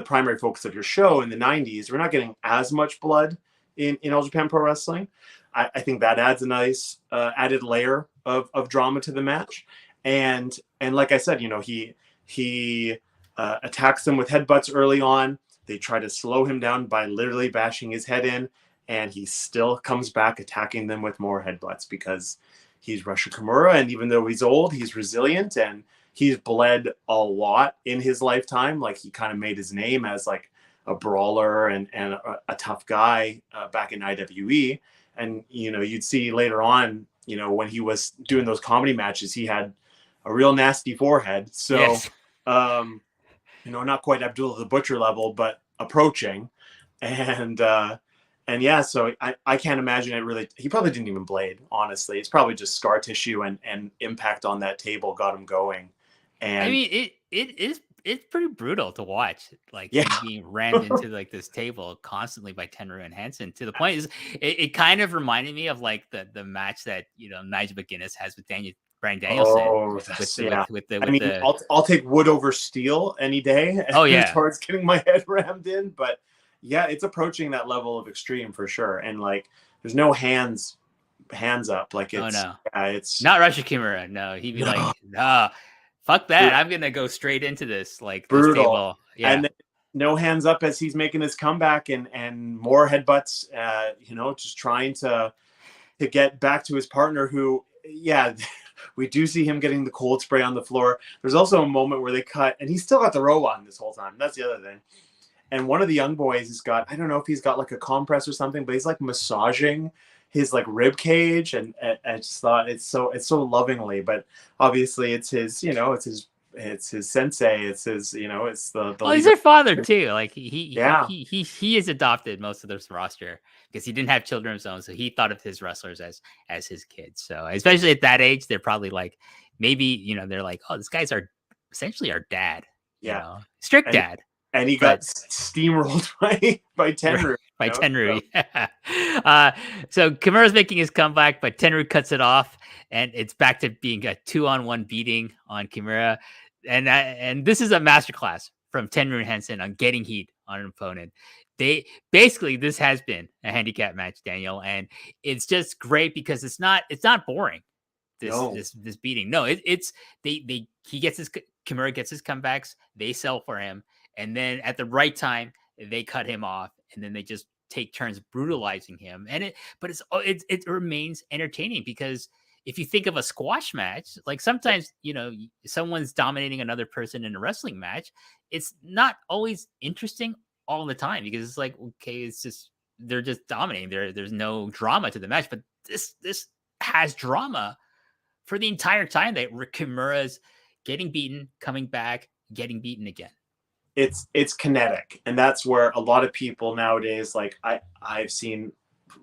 primary focus of your show in the 90s, we're not getting as much blood in All Japan Pro Wrestling. I think that adds a nice added layer of drama to the match. And like I said, he attacks them with headbutts early on. They try to slow him down by literally bashing his head in, and he still comes back attacking them with more headbutts because he's Rusha Kimura, and even though he's old, he's resilient, and he's bled a lot in his lifetime. Like, he kind of made his name as like a brawler and a tough guy back in IWE. And, you'd see later on, when he was doing those comedy matches, he had a real nasty forehead. So, yes. Not quite Abdullah the Butcher level, but approaching. And so I can't imagine it really. He probably didn't even blade, honestly. It's probably just scar tissue and impact on that table got him going. And I mean, it is it's pretty brutal to watch. Like Yeah. him being rammed into like this table constantly by Tenryu and Hansen. To the point is, it kind of reminded me of like the match that Nigel McGuinness has with Brian Danielson. Oh, With I mean, the I'll take wood over steel any day Oh, as yeah. far as getting my head rammed in. But yeah, it's approaching that level of extreme for sure. And like, there's no hands up. Like Oh, it's no. it's Not Russia Kimura. No, he'd be No. like, nah, fuck that. I'm gonna go straight into this this brutal. table. Yeah. And then no hands up as he's making his comeback, and more headbutts. Just trying to get back to his partner, who, yeah, we do see him getting the cold spray on the floor. There's also a moment where they cut, and he's still got the robe on this whole time. That's the other thing. And one of the young boys has got, I don't know if he's got like a compress or something, but he's like massaging his like rib cage, and I just thought it's so lovingly. But obviously it's his, it's his sensei, it's his, it's the Well, he's leader. their father too. Like Yeah. he has adopted most of this roster because he didn't have children of his own, so he thought of his wrestlers as his kids. So especially at that age, they're probably like, maybe they're like, oh, this guy's essentially our dad. Yeah. Strict dad. And he got steamrolled by Tenryu. By Tenryu. So Kimura's making his comeback, but Tenryu cuts it off, and it's back to being a 2-on-1 beating on Kimura. And this is a masterclass from Tenryu and Hansen on getting heat on an opponent. This has been a handicap match, Daniel, and it's just great because it's not boring. This beating. No, Kimura gets his comebacks, they sell for him, and then at the right time they cut him off, and then they just take turns brutalizing him. And it remains entertaining because if you think of a squash match, like sometimes someone's dominating another person in a wrestling match, it's not always interesting all the time because it's like, okay, it's just they're just dominating. There's no drama to the match, but this has drama for the entire time that Kimura's getting beaten, coming back, getting beaten again. It's kinetic, and that's where a lot of people nowadays, like I've seen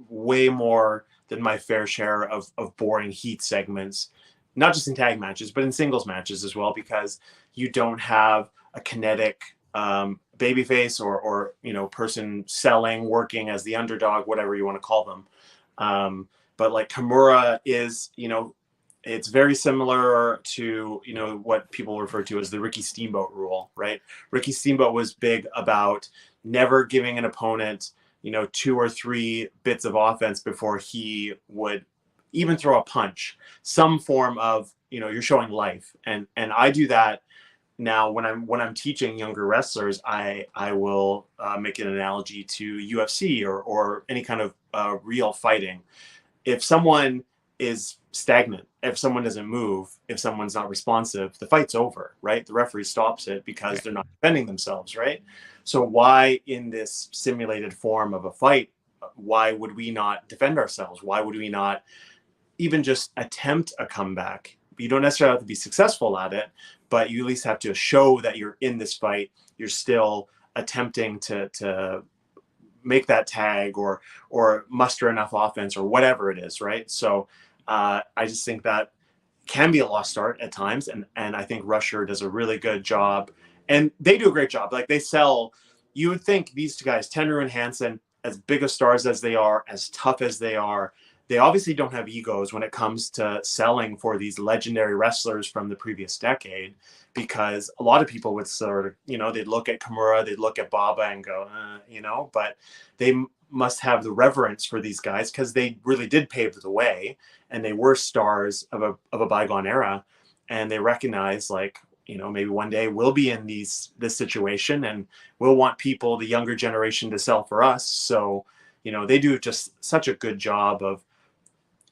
way more than my fair share of boring heat segments, not just in tag matches, but in singles matches as well, because you don't have a kinetic babyface or person selling, working as the underdog, whatever you want to call them. But like Kimura is, it's very similar to, what people refer to as the Ricky Steamboat rule, right? Ricky Steamboat was big about never giving an opponent, 2 or 3 bits of offense before he would even throw a punch, some form of, you're showing life. And I do that now when I'm teaching younger wrestlers. I will make an analogy to UFC or any kind of real fighting. If someone is stagnant, if someone doesn't move, if someone's not responsive, the fight's over, right? The referee stops it because they're not defending themselves, right? So why in this simulated form of a fight, why would we not defend ourselves? Why would we not even just attempt a comeback? You don't necessarily have to be successful at it, but you at least have to show that you're in this fight. You're still attempting to make that tag or muster enough offense or whatever it is, right? So I just think that can be a lost art at times, and I think Rusher does a really good job, and they do a great job. Like they sell, you would think these two guys, Tenryu and Hansen, as big of stars as they are, as tough as they are, they obviously don't have egos when it comes to selling for these legendary wrestlers from the previous decade, because a lot of people would sort of, they'd look at Kimura, they'd look at Baba and go, but they must have the reverence for these guys because they really did pave the way, and they were stars of a bygone era, and they recognize, like, maybe one day we'll be in this situation and we'll want people, the younger generation, to sell for us. So, they do just such a good job of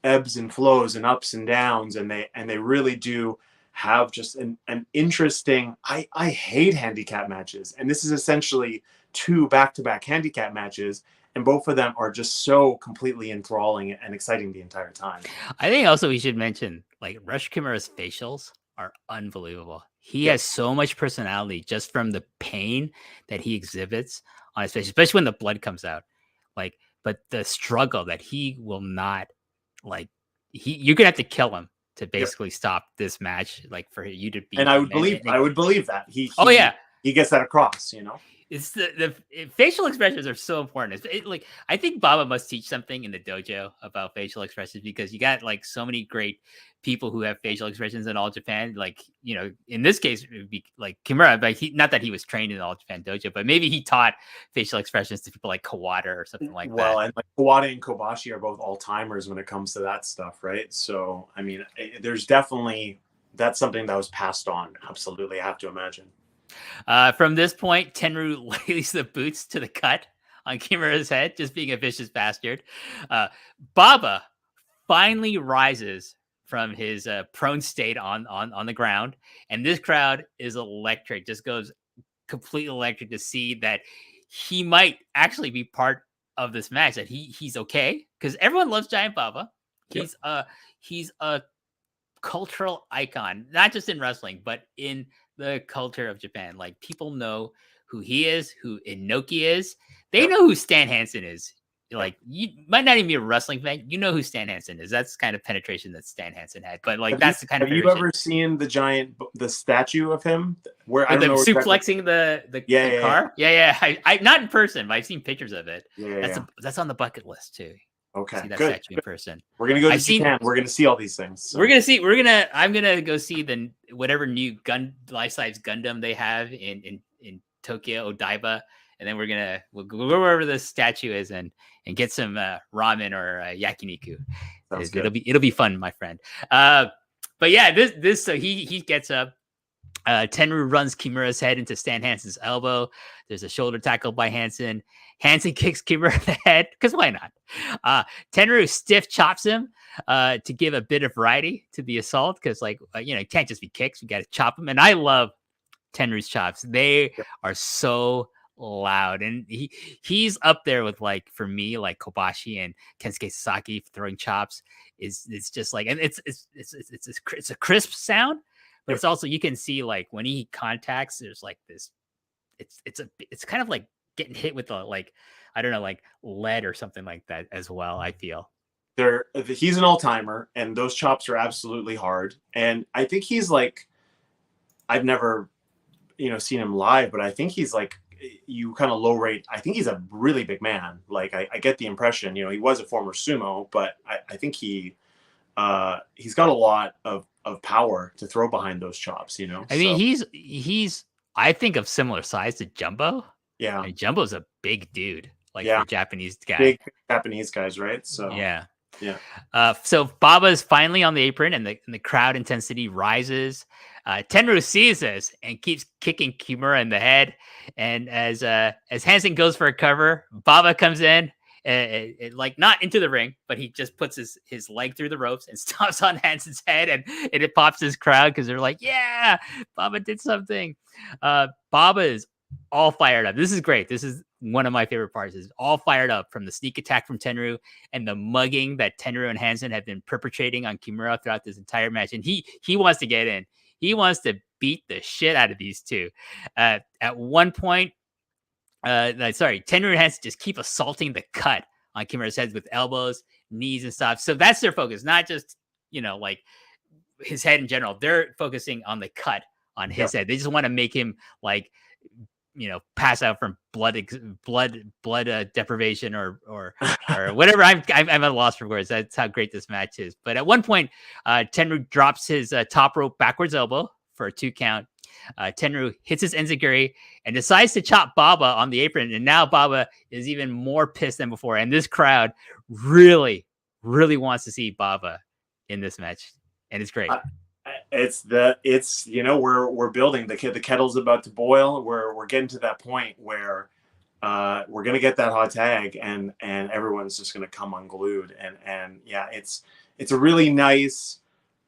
ebbs and flows and ups and downs, and they really do have just an interesting, I hate handicap matches, and this is essentially 2 back-to-back handicap matches, and both of them are just so completely enthralling and exciting the entire time. I think also we should mention, like, Rush Kimura's facials are unbelievable. He has so much personality just from the pain that he exhibits on his face, especially when the blood comes out. But the struggle that he will not, you're gonna have to kill him to basically stop this match, like for you to beat And I him. would believe that Oh yeah, he gets that across, you know. it's the facial expressions are so important. Like I think Baba must teach something in the dojo about facial expressions, because you got like so many great people who have facial expressions in All Japan. Like, you know, in this case, it would be like Kimura, but not that he was trained in the All Japan dojo, but maybe he taught facial expressions to people like Kawada or something like that. Well, and like Kawada and Kobashi are both all timers when it comes to that stuff, right? So, I mean, there's definitely that's something that was passed on. Absolutely, I have to imagine. From this point, Tenryu lays the boots to the cut on Kimura's head, just being a vicious bastard. Baba finally rises from his prone state on the ground, and this crowd is electric. Just goes completely electric to see that he might actually be part of this match. That he's okay, because everyone loves Giant Baba. He's a cultural icon, not just in wrestling, but in the culture of Japan. Like, people know who he is, who Inoki is. They know who Stan Hansen is. Like, you might not even be a wrestling fan, you know who Stan Hansen is. That's the kind of penetration that Stan Hansen had. But like, that's the kind of penetration. Have you ever seen the statue of him where I don't know suplexing the car? Yeah. I not in person, but I've seen pictures of it. That's on the bucket list too. Okay, see that statue in person. We're gonna go to Japan. We're gonna see all these things. So. I'm gonna go see the whatever new life-size Gundam they have in Tokyo, Odaiba, and then we'll go wherever the statue is and get some ramen or yakiniku. It'll be fun, my friend. But yeah, this so he gets up. Tenryu runs Kimura's head into Stan Hansen's elbow. There's a shoulder tackle by Hansen. Hansen kicks Kimura in the head, because why not? Tenryu stiff chops him to give a bit of variety to the assault, because it can't just be kicks. You got to chop him. And I love Tenryu's chops. They are so loud, and he's up there with, like, for me, like Kobashi and Kensuke Sasaki throwing chops. It's just like, and it's a crisp sound. But it's also, you can see, like, when he contacts, there's like this, it's kind of like getting hit with I don't know, like lead or something like that as well, I feel. He's an all-timer, and those chops are absolutely hard. And I think he's like, I've never, seen him live, but I think he's like, you kind of low rate. I think he's a really big man. Like, I get the impression, he was a former sumo, but I think he's got a lot of power to throw behind those chops, I mean, he's I think of similar size to Jumbo. Yeah. I mean, Jumbo's a big dude, like, for a Japanese guy. Big Japanese guys, right? So yeah. Yeah. So Baba is finally on the apron, and the crowd intensity rises. Tenryu sees this and keeps kicking Kimura in the head. And as Hansen goes for a cover, Baba comes in, like, not into the ring, but he just puts his leg through the ropes and stomps on Hansen's head, and it pops his crowd, because they're like, yeah, Baba did something. Baba is all fired up. This is great. This is one of my favorite parts, is all fired up from the sneak attack from Tenryu and the mugging that Tenryu and Hansen have been perpetrating on Kimura throughout this entire match. And he wants to get in. He wants to beat the shit out of these two. At one point, Tenryu and Hansen just keep assaulting the cut on Kimura's head with elbows, knees, and stuff. So that's their focus, not just, like, his head in general. They're focusing on the cut on his head. They just want to make him, like, pass out from blood deprivation or whatever. I'm at a loss for words. That's how great this match is. But at one point, Tenryu drops his top rope backwards elbow for a 2 count. Tenryu hits his enziguri and decides to chop Baba on the apron. And now Baba is even more pissed than before. And this crowd really, really wants to see Baba in this match. And it's great. We're building the kettle's about to boil. We're getting to that point where we're gonna get that hot tag, and everyone's just gonna come unglued, and yeah, it's a really nice,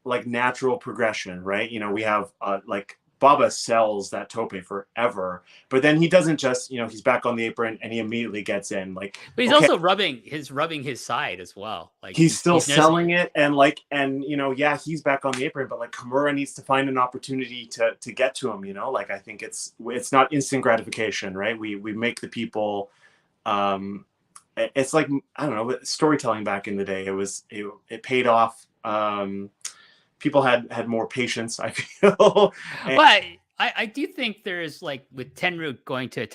like, natural progression, right? We have like, Baba sells that tope forever, but then he doesn't just, he's back on the apron and he immediately gets in, like. But he's also rubbing his side as well. Like, he's still selling it, and he's back on the apron, but like, Kimura needs to find an opportunity to get to him. Like, I think it's not instant gratification, right? We make the people. It's like, I don't know, storytelling back in the day. It paid off. people had more patience, I feel. And, But I do think there is, like, with Tenryu going to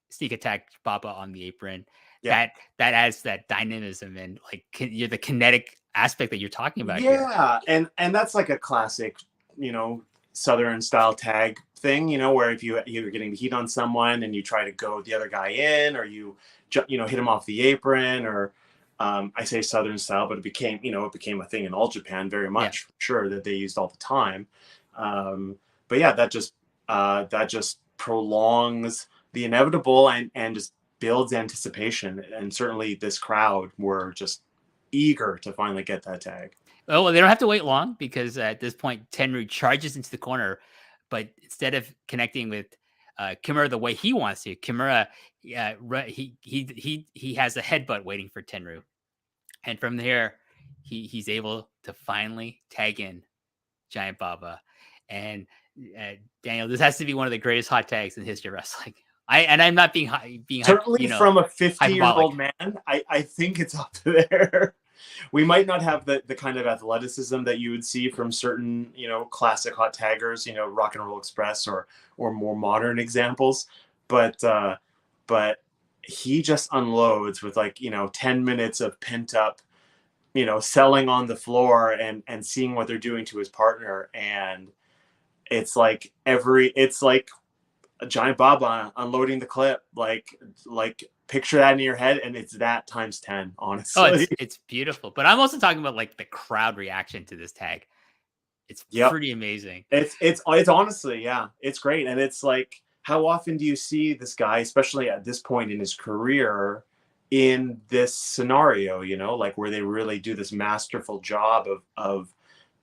sneak attack Baba on the apron, yeah. that adds that dynamism and, like, you're the kinetic aspect that you're talking about here. Yeah, and that's like a classic, Southern style tag thing, where if you're getting the heat on someone and you try to go the other guy in, or hit him off the apron, or I say Southern style, but it became a thing in all Japan very Yeah. much, for sure, that they used all the time. But yeah, that just prolongs the inevitable and just builds anticipation. And certainly this crowd were just eager to finally get that tag. Oh, well, they don't have to wait long because at this point, Tenryu charges into the corner, but instead of connecting with Kimura the way he wants to, Kimura, he has a headbutt waiting for Tenryu, and from there, he's able to finally tag in Giant Baba, and Daniel, this has to be one of the greatest hot tags in the history of wrestling. I'm not being Certainly from a 50-year-old hyperbolic. man, I think it's up there. We might not have the kind of athleticism that you would see from certain, classic hot taggers, Rock and Roll Express or more modern examples, but he just unloads with 10 minutes of pent up, selling on the floor and seeing what they're doing to his partner. And it's like a Giant Baba unloading the clip, like picture that in your head, and it's that times 10, Oh, honestly. it's beautiful. But I'm also talking about, like, the crowd reaction to this tag. It's Yep. pretty amazing. It's honestly, yeah, it's great. And it's like, how often do you see this guy, especially at this point in his career, in this scenario, like where they really do this masterful job of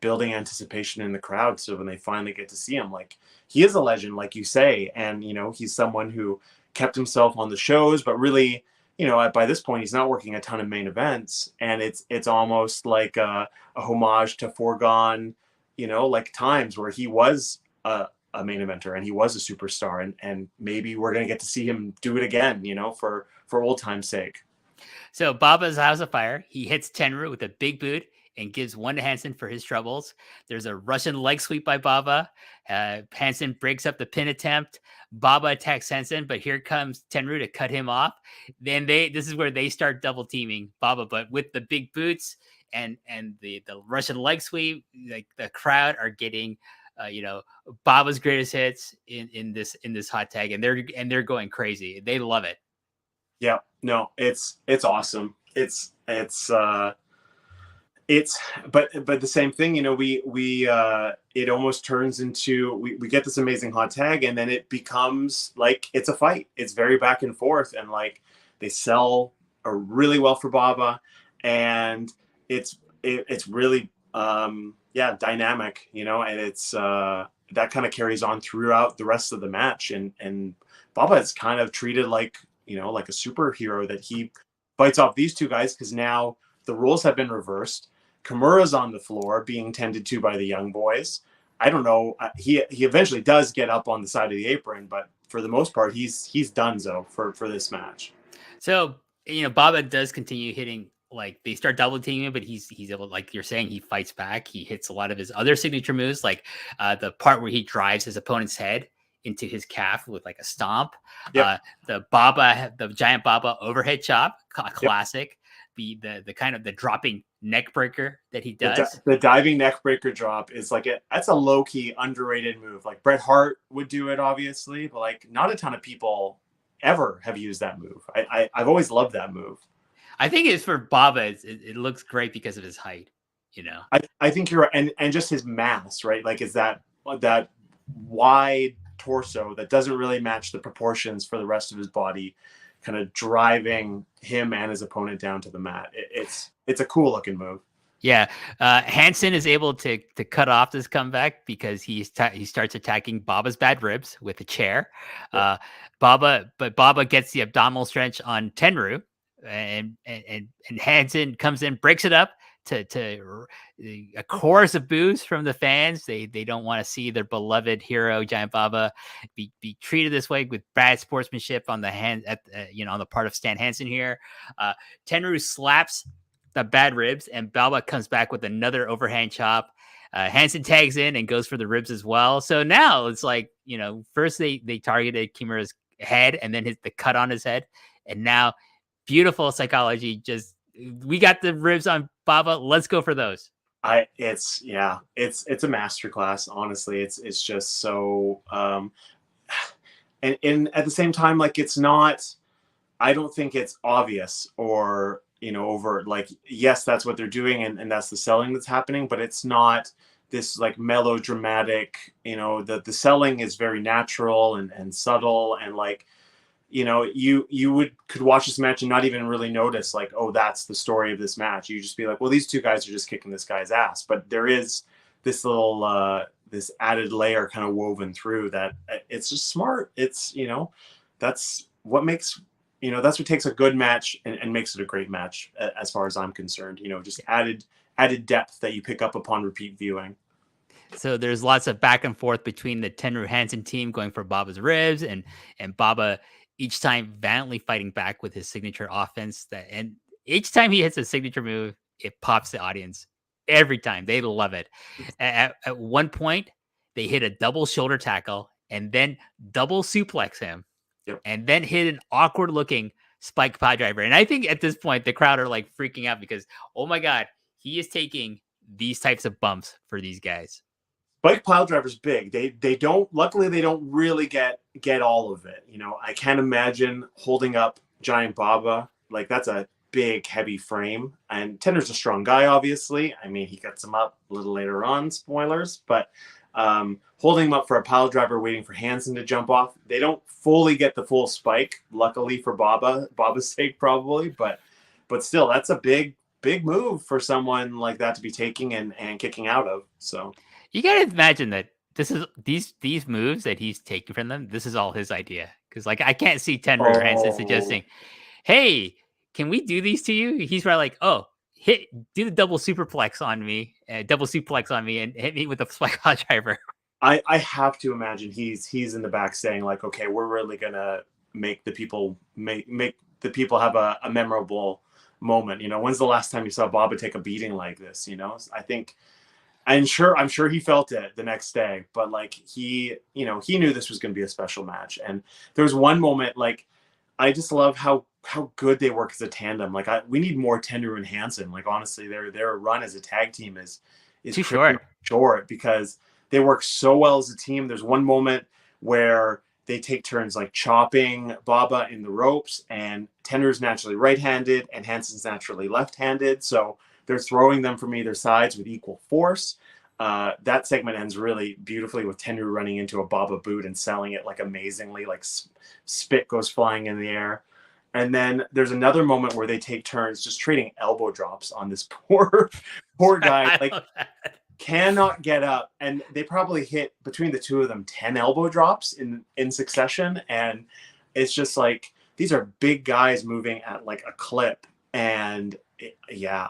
building anticipation in the crowd, so when they finally get to see him, like, he is a legend, like you say. And he's someone who kept himself on the shows, but really, by this point, he's not working a ton of main events, and it's almost like a homage to foregone, like times where he was a main eventer and he was a superstar, and maybe we're gonna get to see him do it again, for old time's sake. So Baba's House of Fire. He hits Tenryu with a big boot and gives one to Hansen for his troubles. There's a Russian leg sweep by Baba. Hansen breaks up the pin attempt. Baba attacks Hansen, but here comes Tenryu to cut him off. Then this is where they start double teaming Baba, but with the big boots and the Russian leg sweep. Like, the crowd are getting Baba's greatest hits in this hot tag, and they're going crazy. They love it. Yeah, no, it's awesome. But the same thing, we it almost turns into, we get this amazing hot tag, and then it becomes like it's a fight. It's very back and forth, and like they sell really well for Baba, and it's really dynamic, and it's that kind of carries on throughout the rest of the match, and Baba is kind of treated like like a superhero, that he fights off these two guys because now the roles have been reversed. Kimura's on the floor being tended to by the young boys. I don't know. He eventually does get up on the side of the apron, but for the most part, he's donezo for this match. So, Baba does continue hitting. Like, they start double teaming him, but he's able, like you're saying, he fights back. He hits a lot of his other signature moves, like the part where he drives his opponent's head into his calf with like a stomp. Yep. The Giant Baba overhead chop, classic. Yep. The kind of the dropping neck breaker that he does. The diving neck breaker drop is like that's a low key underrated move. Like, Bret Hart would do it, obviously, but like not a ton of people ever have used that move. I've always loved that move. I think it's for Baba. It looks great because of his height. I think you're right, and just his mass, right? Like, is that wide torso that doesn't really match the proportions for the rest of his body, kind of driving him and his opponent down to the mat. It's a cool looking move. Yeah, Hansen is able to cut off this comeback because he starts attacking Baba's bad ribs with a chair. Yeah. Baba gets the abdominal stretch on Tenryu, and Hansen comes in, breaks it up to a chorus of boos from the fans. They don't want to see their beloved hero Giant Baba be treated this way, with bad sportsmanship on the on the part of Stan Hansen here. Tenryu slaps the bad ribs, and Baba comes back with another overhand chop. Hansen tags in and goes for the ribs as well. So now it's like, first they targeted Kimura's head and then hit the cut on his head. And now beautiful psychology. Just, we got the ribs on Baba. Let's go for those. It's a masterclass. Honestly, it's just so, and at the same time, like, it's not, I don't think it's obvious or, overt. Like, yes, that's what they're doing, and that's the selling that's happening, but it's not this like melodramatic, the selling is very natural and subtle, and like, you could watch this match and not even really notice like, oh, that's the story of this match. You just be like, well, these two guys are just kicking this guy's ass. But there is this little, this added layer kind of woven through that. It's just smart. It's, that's what makes, that's what takes a good match and makes it a great match as far as I'm concerned, just added depth that you pick up upon repeat viewing. So there's lots of back and forth between the Tenryu Hansen team going for Baba's ribs and Baba each time valiantly fighting back with his signature offense. And each time he hits a signature move, it pops the audience every time. They love it. At one point, they hit a double shoulder tackle and then double suplex him. Yep. And then hit an awkward looking spike pile driver. And I think at this point, the crowd are like freaking out because, oh my God, he is taking these types of bumps for these guys. Spike pile driver's big. They don't, luckily they don't really get all of it. I can't imagine holding up Giant Baba. Like, that's a big, heavy frame. And Tender's a strong guy, obviously. I mean, he gets him up a little later on, spoilers, but holding him up for a pile driver, waiting for Hansen to jump off. They don't fully get the full spike, luckily for Baba's sake, probably, but still, that's a big move for someone like that to be taking and kicking out of. So you gotta imagine that this is these moves that he's taking from them. This is all his idea, because like I can't see Tenryu Hansen suggesting, "Hey, can we do these to you?" He's probably like, "Oh, do the double suplex on me, and hit me with a spike pile driver." I have to imagine he's in the back saying like, "Okay, we're really gonna make the people have a memorable moment." When's the last time you saw Baba take a beating like this? I think. I'm sure he felt it the next day, but like he knew this was going to be a special match. And there was one moment, like, I just love how good they work as a tandem. Like, we need more Tenryu and Hansen. Like, honestly, their run as a tag team is too short because they work so well as a team. There's one moment where they take turns like chopping Baba in the ropes, and Tenryu's naturally right-handed and Hansen's naturally left-handed. So they're throwing them from either sides with equal force. That segment ends really beautifully with Tenryu running into a Baba boot and selling it like amazingly, like spit goes flying in the air. And then there's another moment where they take turns just trading elbow drops on this poor guy. Like, cannot get up. And they probably hit, between the two of them, 10 elbow drops in succession. And it's just like, these are big guys moving at like a clip. And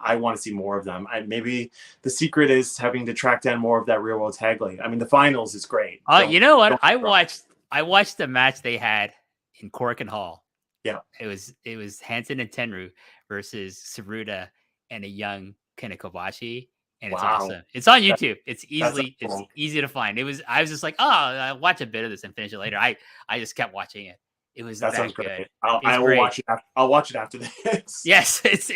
I want to see more of them. Maybe the secret is having to track down more of that real world tag league. I mean, the finals is great. You know what? I watched the match they had in Cork and Hall. Yeah, it was Hansen and Tenryu versus Saruta and a young Kobashi, and it's awesome. It's on YouTube. It's easy to find. I was just like, oh, I'll watch a bit of this and finish it later. I just kept watching it. It was that good. Great. I will watch it. I'll watch it after this. Yes, it's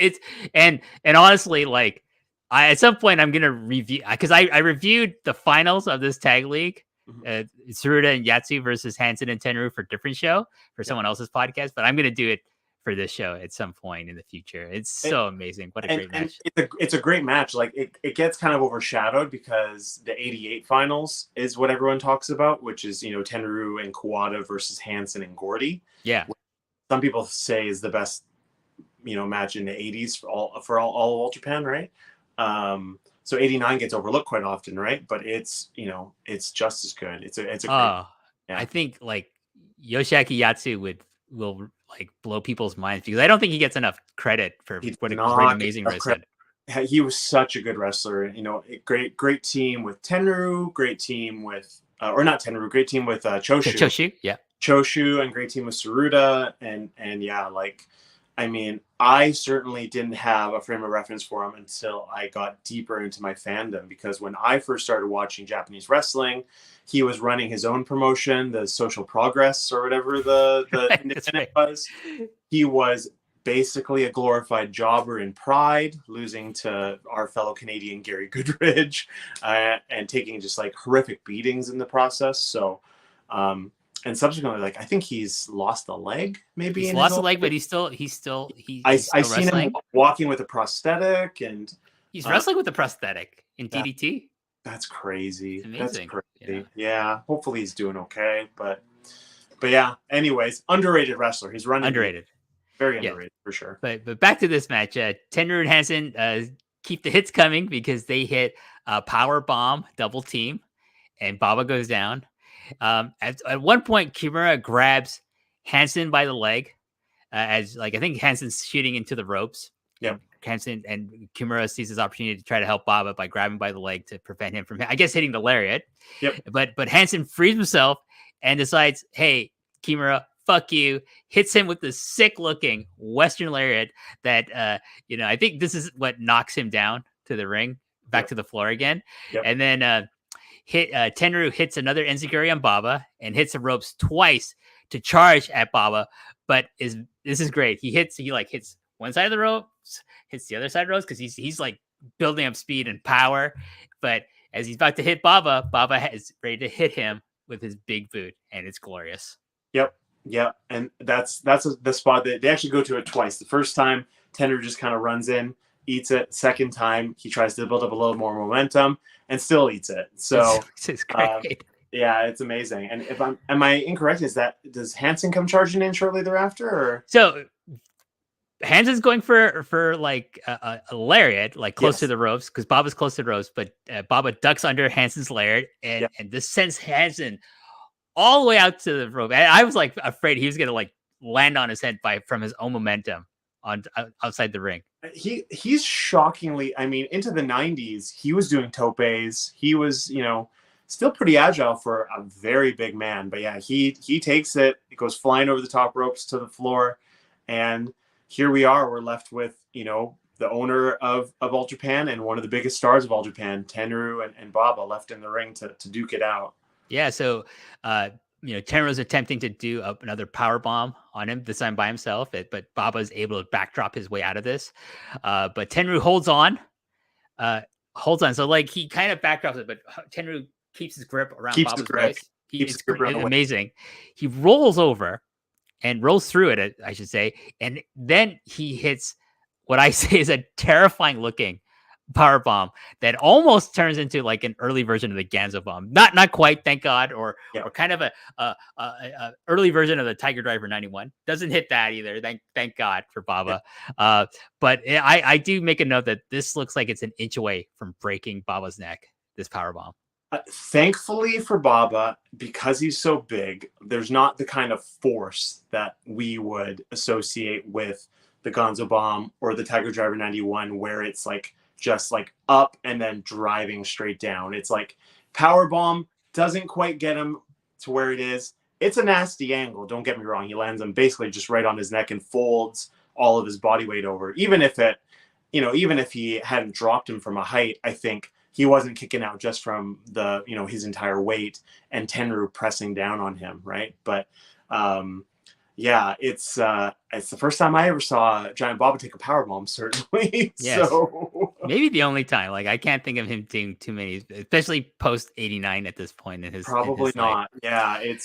and honestly, like, at some point I'm gonna review, because I reviewed the finals of this tag league, Saruta and Yatsu versus Hansen and Tenryu for a different show for someone else's podcast, but I'm gonna do it for this show at some point in the future. It's so amazing. What a great match. It's a great match. Like, it gets kind of overshadowed because the 88 finals is what everyone talks about, which is, Tenryu and Kawada versus Hansen and Gordy. Yeah. Some people say is the best, match in the 80s for all Japan, right? So 89 gets overlooked quite often, right? But it's just as good. It's a great, I think like Yoshiaki Yatsu will like blow people's minds, because I don't think he gets enough credit for what a great, amazing wrestler. He was such a good wrestler. Great team with Tenryu, great team with great team with Choshu. Choshu, yeah. Choshu, and great team with Saruta, and I mean, I certainly didn't have a frame of reference for him until I got deeper into my fandom, because when I first started watching Japanese wrestling, he was running his own promotion, the Social Progress or whatever the independent was. He was basically a glorified jobber in Pride, losing to our fellow Canadian Gary Goodridge, and taking just like horrific beatings in the process. So, and subsequently, like I think he's lost a leg, maybe. He's lost a leg, but he's still I've seen wrestling. him walking with a prosthetic, and he's wrestling with a prosthetic in DDT. That's crazy. It's amazing. That's crazy. Yeah. Hopefully he's doing okay. But yeah. Anyways, underrated wrestler. He's running underrated. Very underrated for sure. But back to this match. Tenryu and Hansen keep the hits coming because they hit a power bomb double team, and Baba goes down. At one point, Kimura grabs Hansen by the leg, as like I think Hansen's shooting into the ropes. Yeah. Hansen and Kimura sees his opportunity to try to help Baba by grabbing by the leg to prevent him from, I guess, hitting the lariat. Yep. But Hansen frees himself and decides, hey, Kimura, fuck you. Hits him with this sick-looking Western lariat that, I think this is what knocks him down to the ring, back to the floor again. Yep. And then Tenryu hits another enziguri on Baba and hits the ropes twice to charge at Baba. But this is great. He hits one side of the ropes, hits the other side of the ropes because he's like building up speed and power. But as he's about to hit Baba, Baba is ready to hit him with his big boot, and it's glorious. Yep. And that's the spot that they actually go to it twice. The first time, Tenryu just kind of runs in, eats it. Second time, he tries to build up a little more momentum and still eats it. So it's great. Yeah, it's amazing. And am I incorrect? Does Hansen come charging in shortly thereafter? Or so Hansen's going for like a lariat, like close to the ropes, because Baba's close to the ropes, but Baba ducks under Hansen's lariat, and this sends Hansen all the way out to the rope. And I was like afraid he was gonna like land on his head from his own momentum on outside the ring. He's shockingly, I mean, into the 90s, he was doing topes. He was, still pretty agile for a very big man. But yeah, he takes it. It goes flying over the top ropes to the floor, and here we are. We're left with, the owner of All Japan and one of the biggest stars of All Japan, Tenryu and Baba, left in the ring to duke it out. Yeah, so Tenryu's attempting to do another power bomb on him, this time by himself, but Baba is able to backdrop his way out of this. But Tenryu holds on. So like he kind of backdrops it, but Tenryu keeps his grip around Baba's waist. It's amazing. He rolls over and rolls through it, I should say, and then he hits what I say is a terrifying looking power bomb that almost turns into like an early version of the Ganzo bomb. Not quite, thank God, or kind of a early version of the Tiger Driver 91. Doesn't hit that either. Thank God for Baba. But I do make a note that this looks like it's an inch away from breaking Baba's neck, this power bomb. Thankfully for Baba, because he's so big, there's not the kind of force that we would associate with the Gonzo bomb or the Tiger Driver 91, where it's like just like up and then driving straight down. It's like power bomb doesn't quite get him to where it is. It's a nasty angle, don't get me wrong. He lands him basically just right on his neck and folds all of his body weight over. Even if he hadn't dropped him from a height, I think he wasn't kicking out just from the, his entire weight and Tenryu pressing down on him, right? But yeah, it's the first time I ever saw Giant Baba take a powerbomb, certainly. Yes. So maybe the only time. Like I can't think of him doing too many, especially post 89 at this point in his probably in his not. life. Yeah, it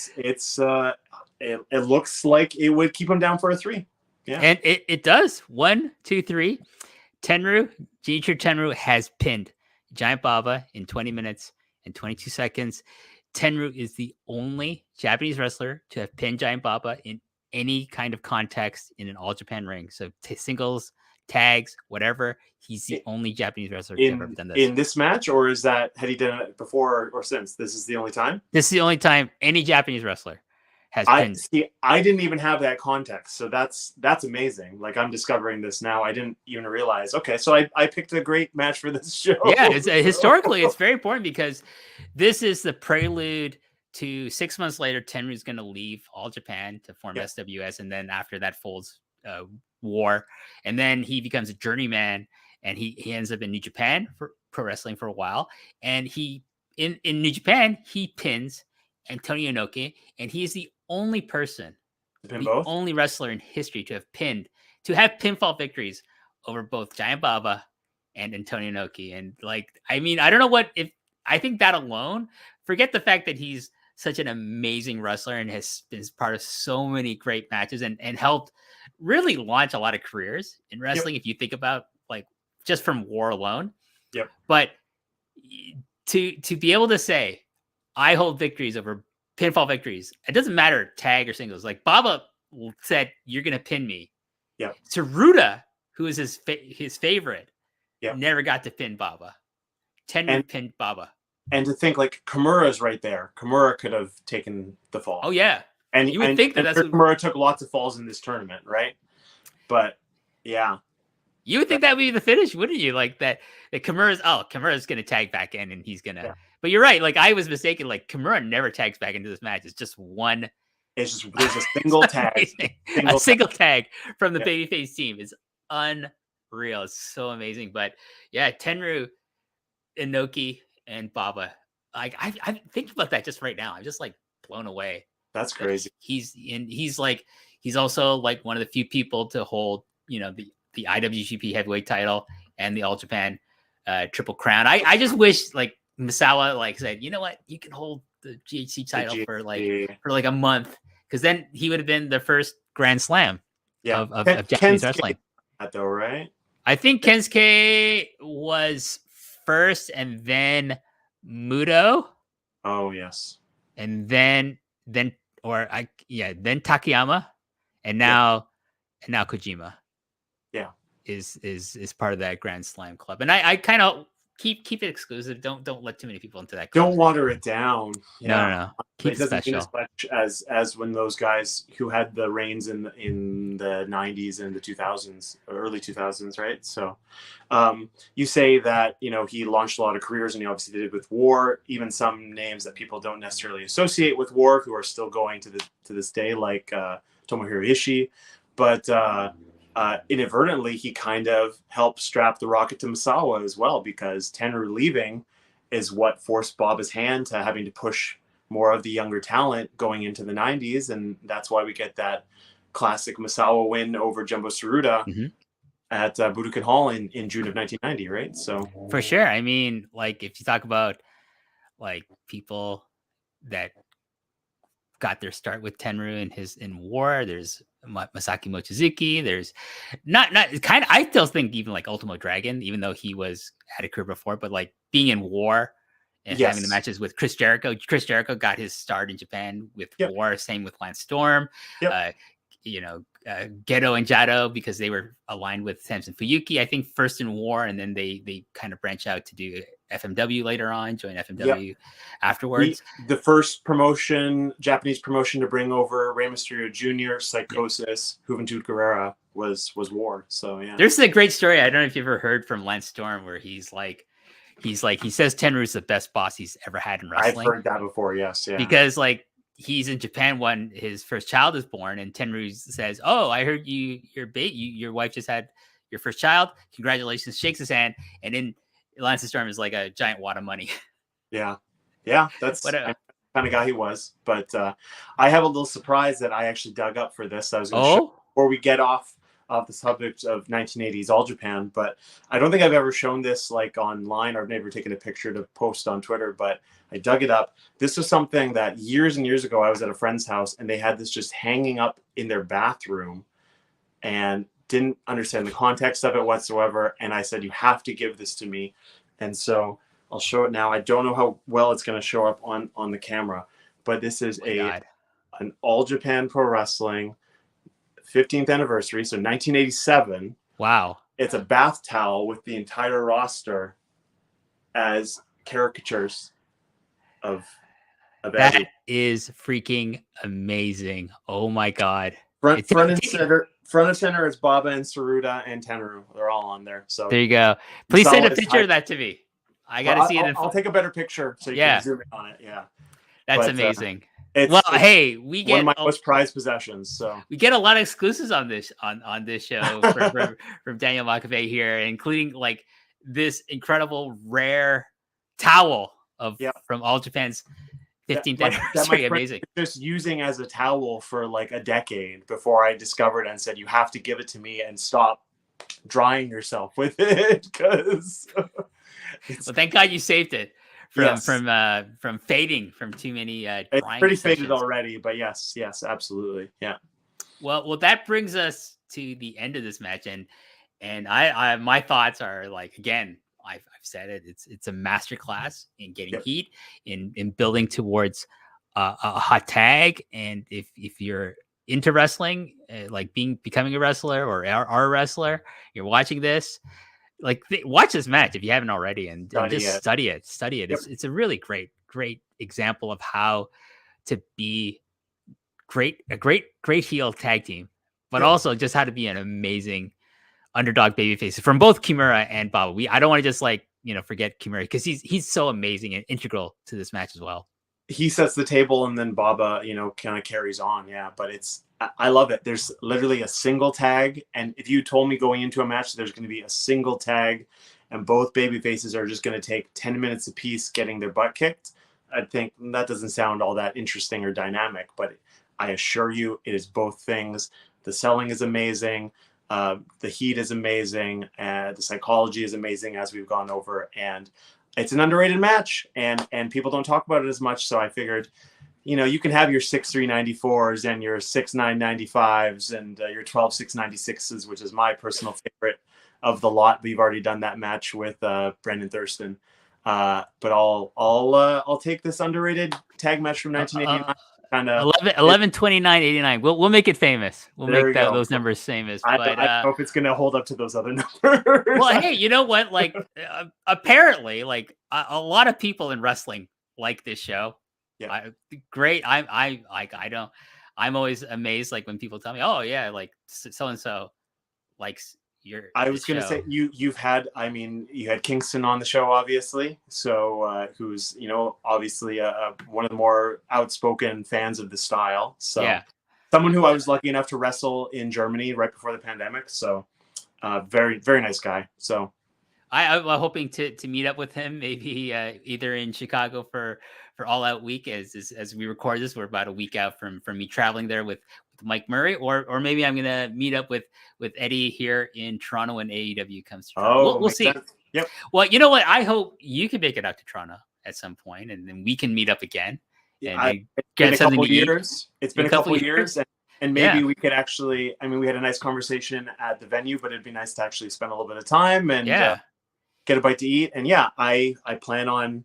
looks like it would keep him down for a 3. Yeah. And it does. 1, 2, 3. Genichiro Tenryu has pinned Giant Baba in 20 minutes and 22 seconds. Tenryu is the only Japanese wrestler to have pinned Giant Baba in any kind of context in an All Japan ring. So singles, tags, whatever. He's the only Japanese wrestler to ever done this. In this match, or had he done it before or since? This is the only time? This is the only time any Japanese wrestler has pinned. I didn't even have that context. So that's amazing. Like I'm discovering this now. I didn't even realize. Okay, so I picked a great match for this show. Yeah, historically, it's very important because this is the prelude to 6 months later, Tenryu's going to leave All Japan to form SWS, and then after that folds War, and then he becomes a journeyman, and he ends up in New Japan for pro wrestling for a while, and he in New Japan he pins Antonio Inoki, and he is the only person, only wrestler in history to have pinfall victories over both Giant Baba and Antonio Inoki. And like, I mean, I don't know I think that alone, forget the fact that he's such an amazing wrestler and has been part of so many great matches and helped really launch a lot of careers in wrestling. If you think about like just from War alone. Yep. But to be able to say, I hold victories over pinfall victories, it doesn't matter tag or singles. Like Baba said, you're going to pin me. Yeah. Tsuruta, who is his favorite, yep, never got to pin Baba. Tenryu pinned Baba. And to think like Kimura's right there. Kimura could have taken the fall. Oh yeah. And you would think that's Kimura took lots of falls in this tournament, right? But yeah. You would think that would be the finish, wouldn't you? Like that Kimura's going to tag back in and he's going to. Yeah. But you're right. Like I was mistaken. Like Kimura never tags back into this match. It's just one. There's a single tag. A single tag from the babyface team is unreal. It's so amazing. But yeah, Tenryu, Inoki, and Baba. Like I think about that just right now. I'm just like blown away. That's crazy. He's also like one of the few people to hold, you know, the IWGP heavyweight title and the All Japan Triple Crown. I just wish like Misawa like said, you know what, you can hold the GHC title for like a month, because then he would have been the first Grand Slam of Japanese wrestling. Though, right? I think Kensuke was first, and then Muto. Oh yes. And then Takayama, and now Kojima. Yeah, is part of that Grand Slam club, and I kind of keep it exclusive. Don't let too many people into that club. Don't water it down. Yeah. No. Keep it doesn't mean as much as when those guys who had the reigns in the 90s and the 2000s, early 2000s, right? So you say that, you know, he launched a lot of careers, and he obviously did it with War. Even some names that people don't necessarily associate with War who are still going to this day, like Tomohiro Ishii, but inadvertently he kind of helped strap the rocket to Misawa as well, because Tenryu leaving is what forced Baba's hand to having to push more of the younger talent going into the 90s, and that's why we get that classic Misawa win over Jumbo Tsuruta at Budokan Hall in June of 1990, right? So for sure. I mean, like if you talk about like people that got their start with Tenryu in War, there's Masaki Mochizuki, there's not kind of, I still think even like Ultimo Dragon, even though he had a career before, but like being in War and having the matches with Chris Jericho got his start in Japan with War. Same with Lance Storm. Gedo and Jado, because they were aligned with Samson Fuyuki, I think first in War, and then they kind of branch out to do FMW later on, join FMW afterwards. The first Japanese promotion to bring over Rey Mysterio Jr., Psychosis, Juventud Guerrera was War. So yeah, there's a great story. I don't know if you've ever heard from Lance Storm, where he says Tenryu's the best boss he's ever had in wrestling. I've heard that before. Yes, yeah. Because like he's in Japan when his first child is born, and Tenryu says, "Oh, I heard your wife just had your first child. Congratulations!" Shakes his hand, and then Lance Storm is like a giant wad of money. Yeah, that's the kind of guy he was. But I have a little surprise that I actually dug up for this. I was going to show before we get off the subject of 1980s All Japan, but I don't think I've ever shown this like online, or I've never taken a picture to post on Twitter, but I dug it up. This was something that years and years ago I was at a friend's house, and they had this just hanging up in their bathroom and didn't understand the context of it whatsoever. And I said, you have to give this to me. And so I'll show it now. I don't know how well it's going to show up on the camera, but this is an All Japan Pro Wrestling 15th anniversary, so 1987. Wow. It's a bath towel with the entire roster as caricatures of that Eddie. Is freaking amazing. Oh my god. Front and center is Baba and Tsuruta and Tenryu. They're all on there. So there you go. Please send a picture of that to me. I gotta see it. I'll take a better picture so you can zoom in on it. Yeah. That's amazing. Well, it's hey, we one of get my most prized possessions. So we get a lot of exclusives on this show from Daniel Makabe here, including like this incredible rare towel of yeah, from All Japan's 15th that my anniversary. friend Amazing. was just using as a towel for like a decade before I discovered and said, you have to give it to me and stop drying yourself with it, because Well, thank God you saved it yes, from fading from too many it's drying pretty faded sessions. already. But yes, absolutely, yeah. Well, that brings us to the end of this match, and I my thoughts are like, again, I've said it. It's a masterclass in getting Yep. heat, in building towards a hot tag, and if you're into wrestling, like becoming a wrestler or are a wrestler, you're watching this, like watch this match if you haven't already, and Study just it. study it. Yep. It's a really great example of how to be a great heel tag team, but Yep. also just how to be an amazing underdog babyface from both Kimura and Baba. I don't want to just like forget Kimura, because he's so amazing and integral to this match as well. He sets the table, and then Baba, kind of carries on. Yeah, but I love it. There's literally a single tag, and if you told me going into a match there's going to be a single tag, and both baby faces are just going to take 10 minutes apiece getting their butt kicked, I think that doesn't sound all that interesting or dynamic. But I assure you, it is both things. The selling is amazing. The heat is amazing. The psychology is amazing, as we've gone over, and it's an underrated match, and people don't talk about it as much. So I figured, you can have your 6'3" 94s and your 6'9" 95s and your 12 6 96s, which is my personal favorite of the lot. We've already done that match with Brendan Thurston, but I'll take this underrated tag match from 1989. Kind of 11/29/89. We'll make it famous. We'll make those numbers famous. I But don't know if it's going to hold up to those other numbers. well, hey, you know what? Like, apparently, like a lot of people in wrestling like this show. Yeah. Great. I don't. I'm always amazed, like when people tell me, "Oh yeah, like so and so likes your." I was going to say you had Kingston on the show, obviously. So who's obviously one of the more outspoken fans of the style. So yeah. Someone who I was lucky enough to wrestle in Germany right before the pandemic. So very, very nice guy. So I'm hoping to meet up with him, maybe either in Chicago for All Out Week, as we record this. We're about a week out from me traveling there with Mike Murray, or maybe I'm gonna meet up with Eddie here in Toronto when AEW comes to Toronto. We'll see. Sense. Yep. Well, you know what? I hope you can make it out to Toronto at some point, and then we can meet up again. Yeah, and it's been a couple years. It's been a couple years, and maybe we could actually. I mean, we had a nice conversation at the venue, but it'd be nice to actually spend a little bit of time and get a bite to eat. And I plan on,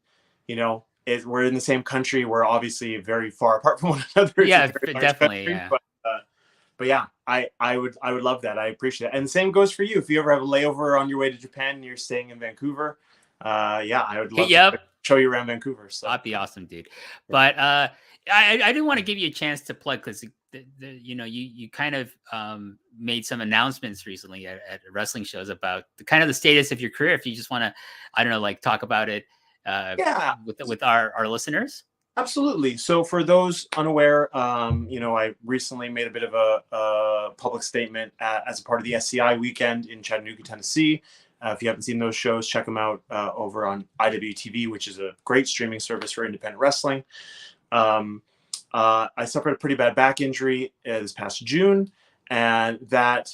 we're in the same country. We're obviously very far apart from one another. Yeah, definitely. Country, yeah. But yeah, I would love that. I appreciate it. And the same goes for you. If you ever have a layover on your way to Japan and you're staying in Vancouver, I would love to show you around Vancouver. So that'd be awesome, dude. But I do want to give you a chance to plug, because you kind of made some announcements recently at wrestling shows about the status of your career. If you just want to, I don't know, like talk about it with our listeners. Absolutely. So for those unaware, I recently made a bit of a public statement as a part of the SCI weekend in Chattanooga, Tennessee. If you haven't seen those shows, check them out over on IWTV, which is a great streaming service for independent wrestling. I suffered a pretty bad back injury this past June, and that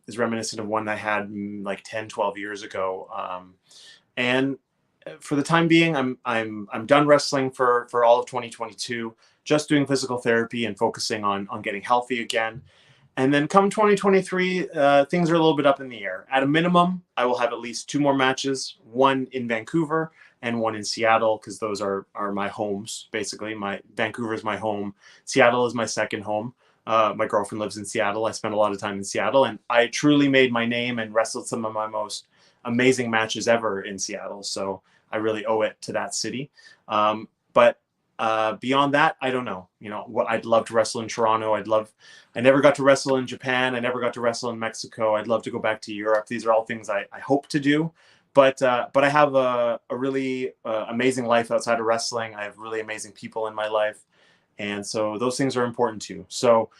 is reminiscent of one I had like 10, 12 years ago. And for the time being, I'm done wrestling for all of 2022, just doing physical therapy and focusing on getting healthy again. And then come 2023, things are a little bit up in the air. At a minimum, I will have at least 2 more matches, one in Vancouver and one in Seattle, because those are my homes, basically. Vancouver is my home. Seattle is my second home. My girlfriend lives in Seattle. I spent a lot of time in Seattle, and I truly made my name and wrestled some of my most amazing matches ever in Seattle. So I really owe it to that city. But beyond that, I don't know. What I'd love to wrestle in Toronto. I never got to wrestle in Japan. I never got to wrestle in Mexico. I'd love to go back to Europe. These are all things I hope to do. But I have a really amazing life outside of wrestling. I have really amazing people in my life. And so those things are important too. So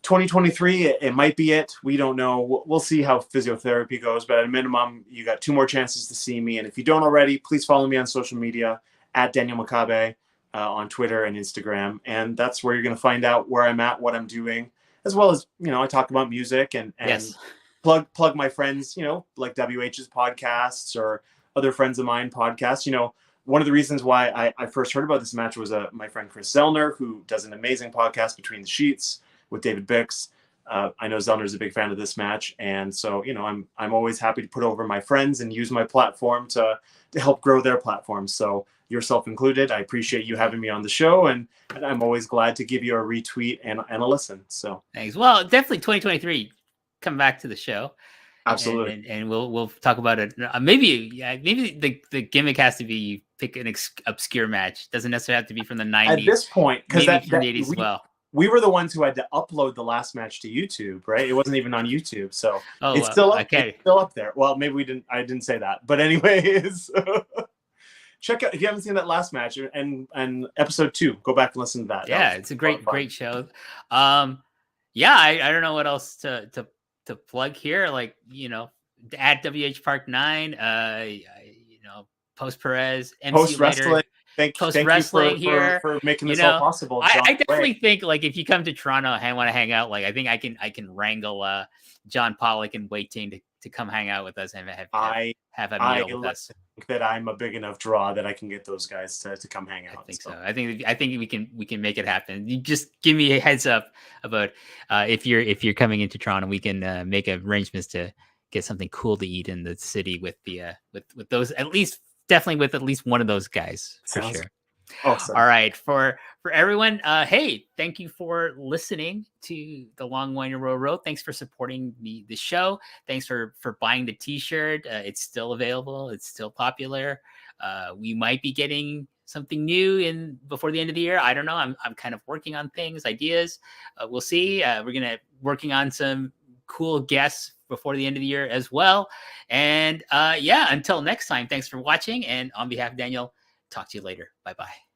2023, it might be it. We don't know. We'll see how physiotherapy goes, but at a minimum, you got 2 more chances to see me. And if you don't already, please follow me on social media at Daniel Makabe on Twitter and Instagram. And that's where you're going to find out where I'm at, what I'm doing, as well as, I talk about music and Yes. plug my friends, like WH's podcasts or other friends of mine podcasts. One of the reasons why I first heard about this match was my friend Chris Zellner, who does an amazing podcast, Between the Sheets, with David Bix. I know Zellner's a big fan of this match, and so I'm always happy to put over my friends and use my platform to help grow their platforms. So yourself included, I appreciate you having me on the show, and I'm always glad to give you a retweet and a listen. So thanks. Well, definitely 2023. Come back to the show. Absolutely, and we'll talk about it. Maybe the gimmick has to be you pick an obscure match. Doesn't necessarily have to be from the 90s. At this point, because from the 80s as well. We were the ones who had to upload the last match to YouTube, right? It wasn't even on YouTube, so it's still up. Okay. It's still up there. Well, maybe we didn't. I didn't say that, but anyways, check out if you haven't seen that last match and episode 2. Go back and listen to that. Yeah, it's a great show. Yeah, I don't know what else to plug here. Like at WH Park 9. Post Perez, MC Post Wrestling. Thank you here for making this all possible. I definitely think like if you come to Toronto and want to hang out, like I think I can wrangle John Pollock and Wei Ting to come hang out with us and have a meal with us. I think that I'm a big enough draw that I can get those guys to come hang out. I think so. I think we can make it happen. You just give me a heads up about if you're coming into Toronto, we can make arrangements to get something cool to eat in the city with with those definitely with at least one of those guys for sure. Awesome. All right, for everyone, hey, thank you for listening to the Long Winding Road. Thanks for supporting the show. Thanks for buying the T-shirt. It's still available. It's still popular. We might be getting something new before the end of the year. I don't know. I'm kind of working on ideas. We'll see. We're working on some cool guests before the end of the year as well. And until next time, thanks for watching. And on behalf of Daniel, talk to you later. Bye-bye.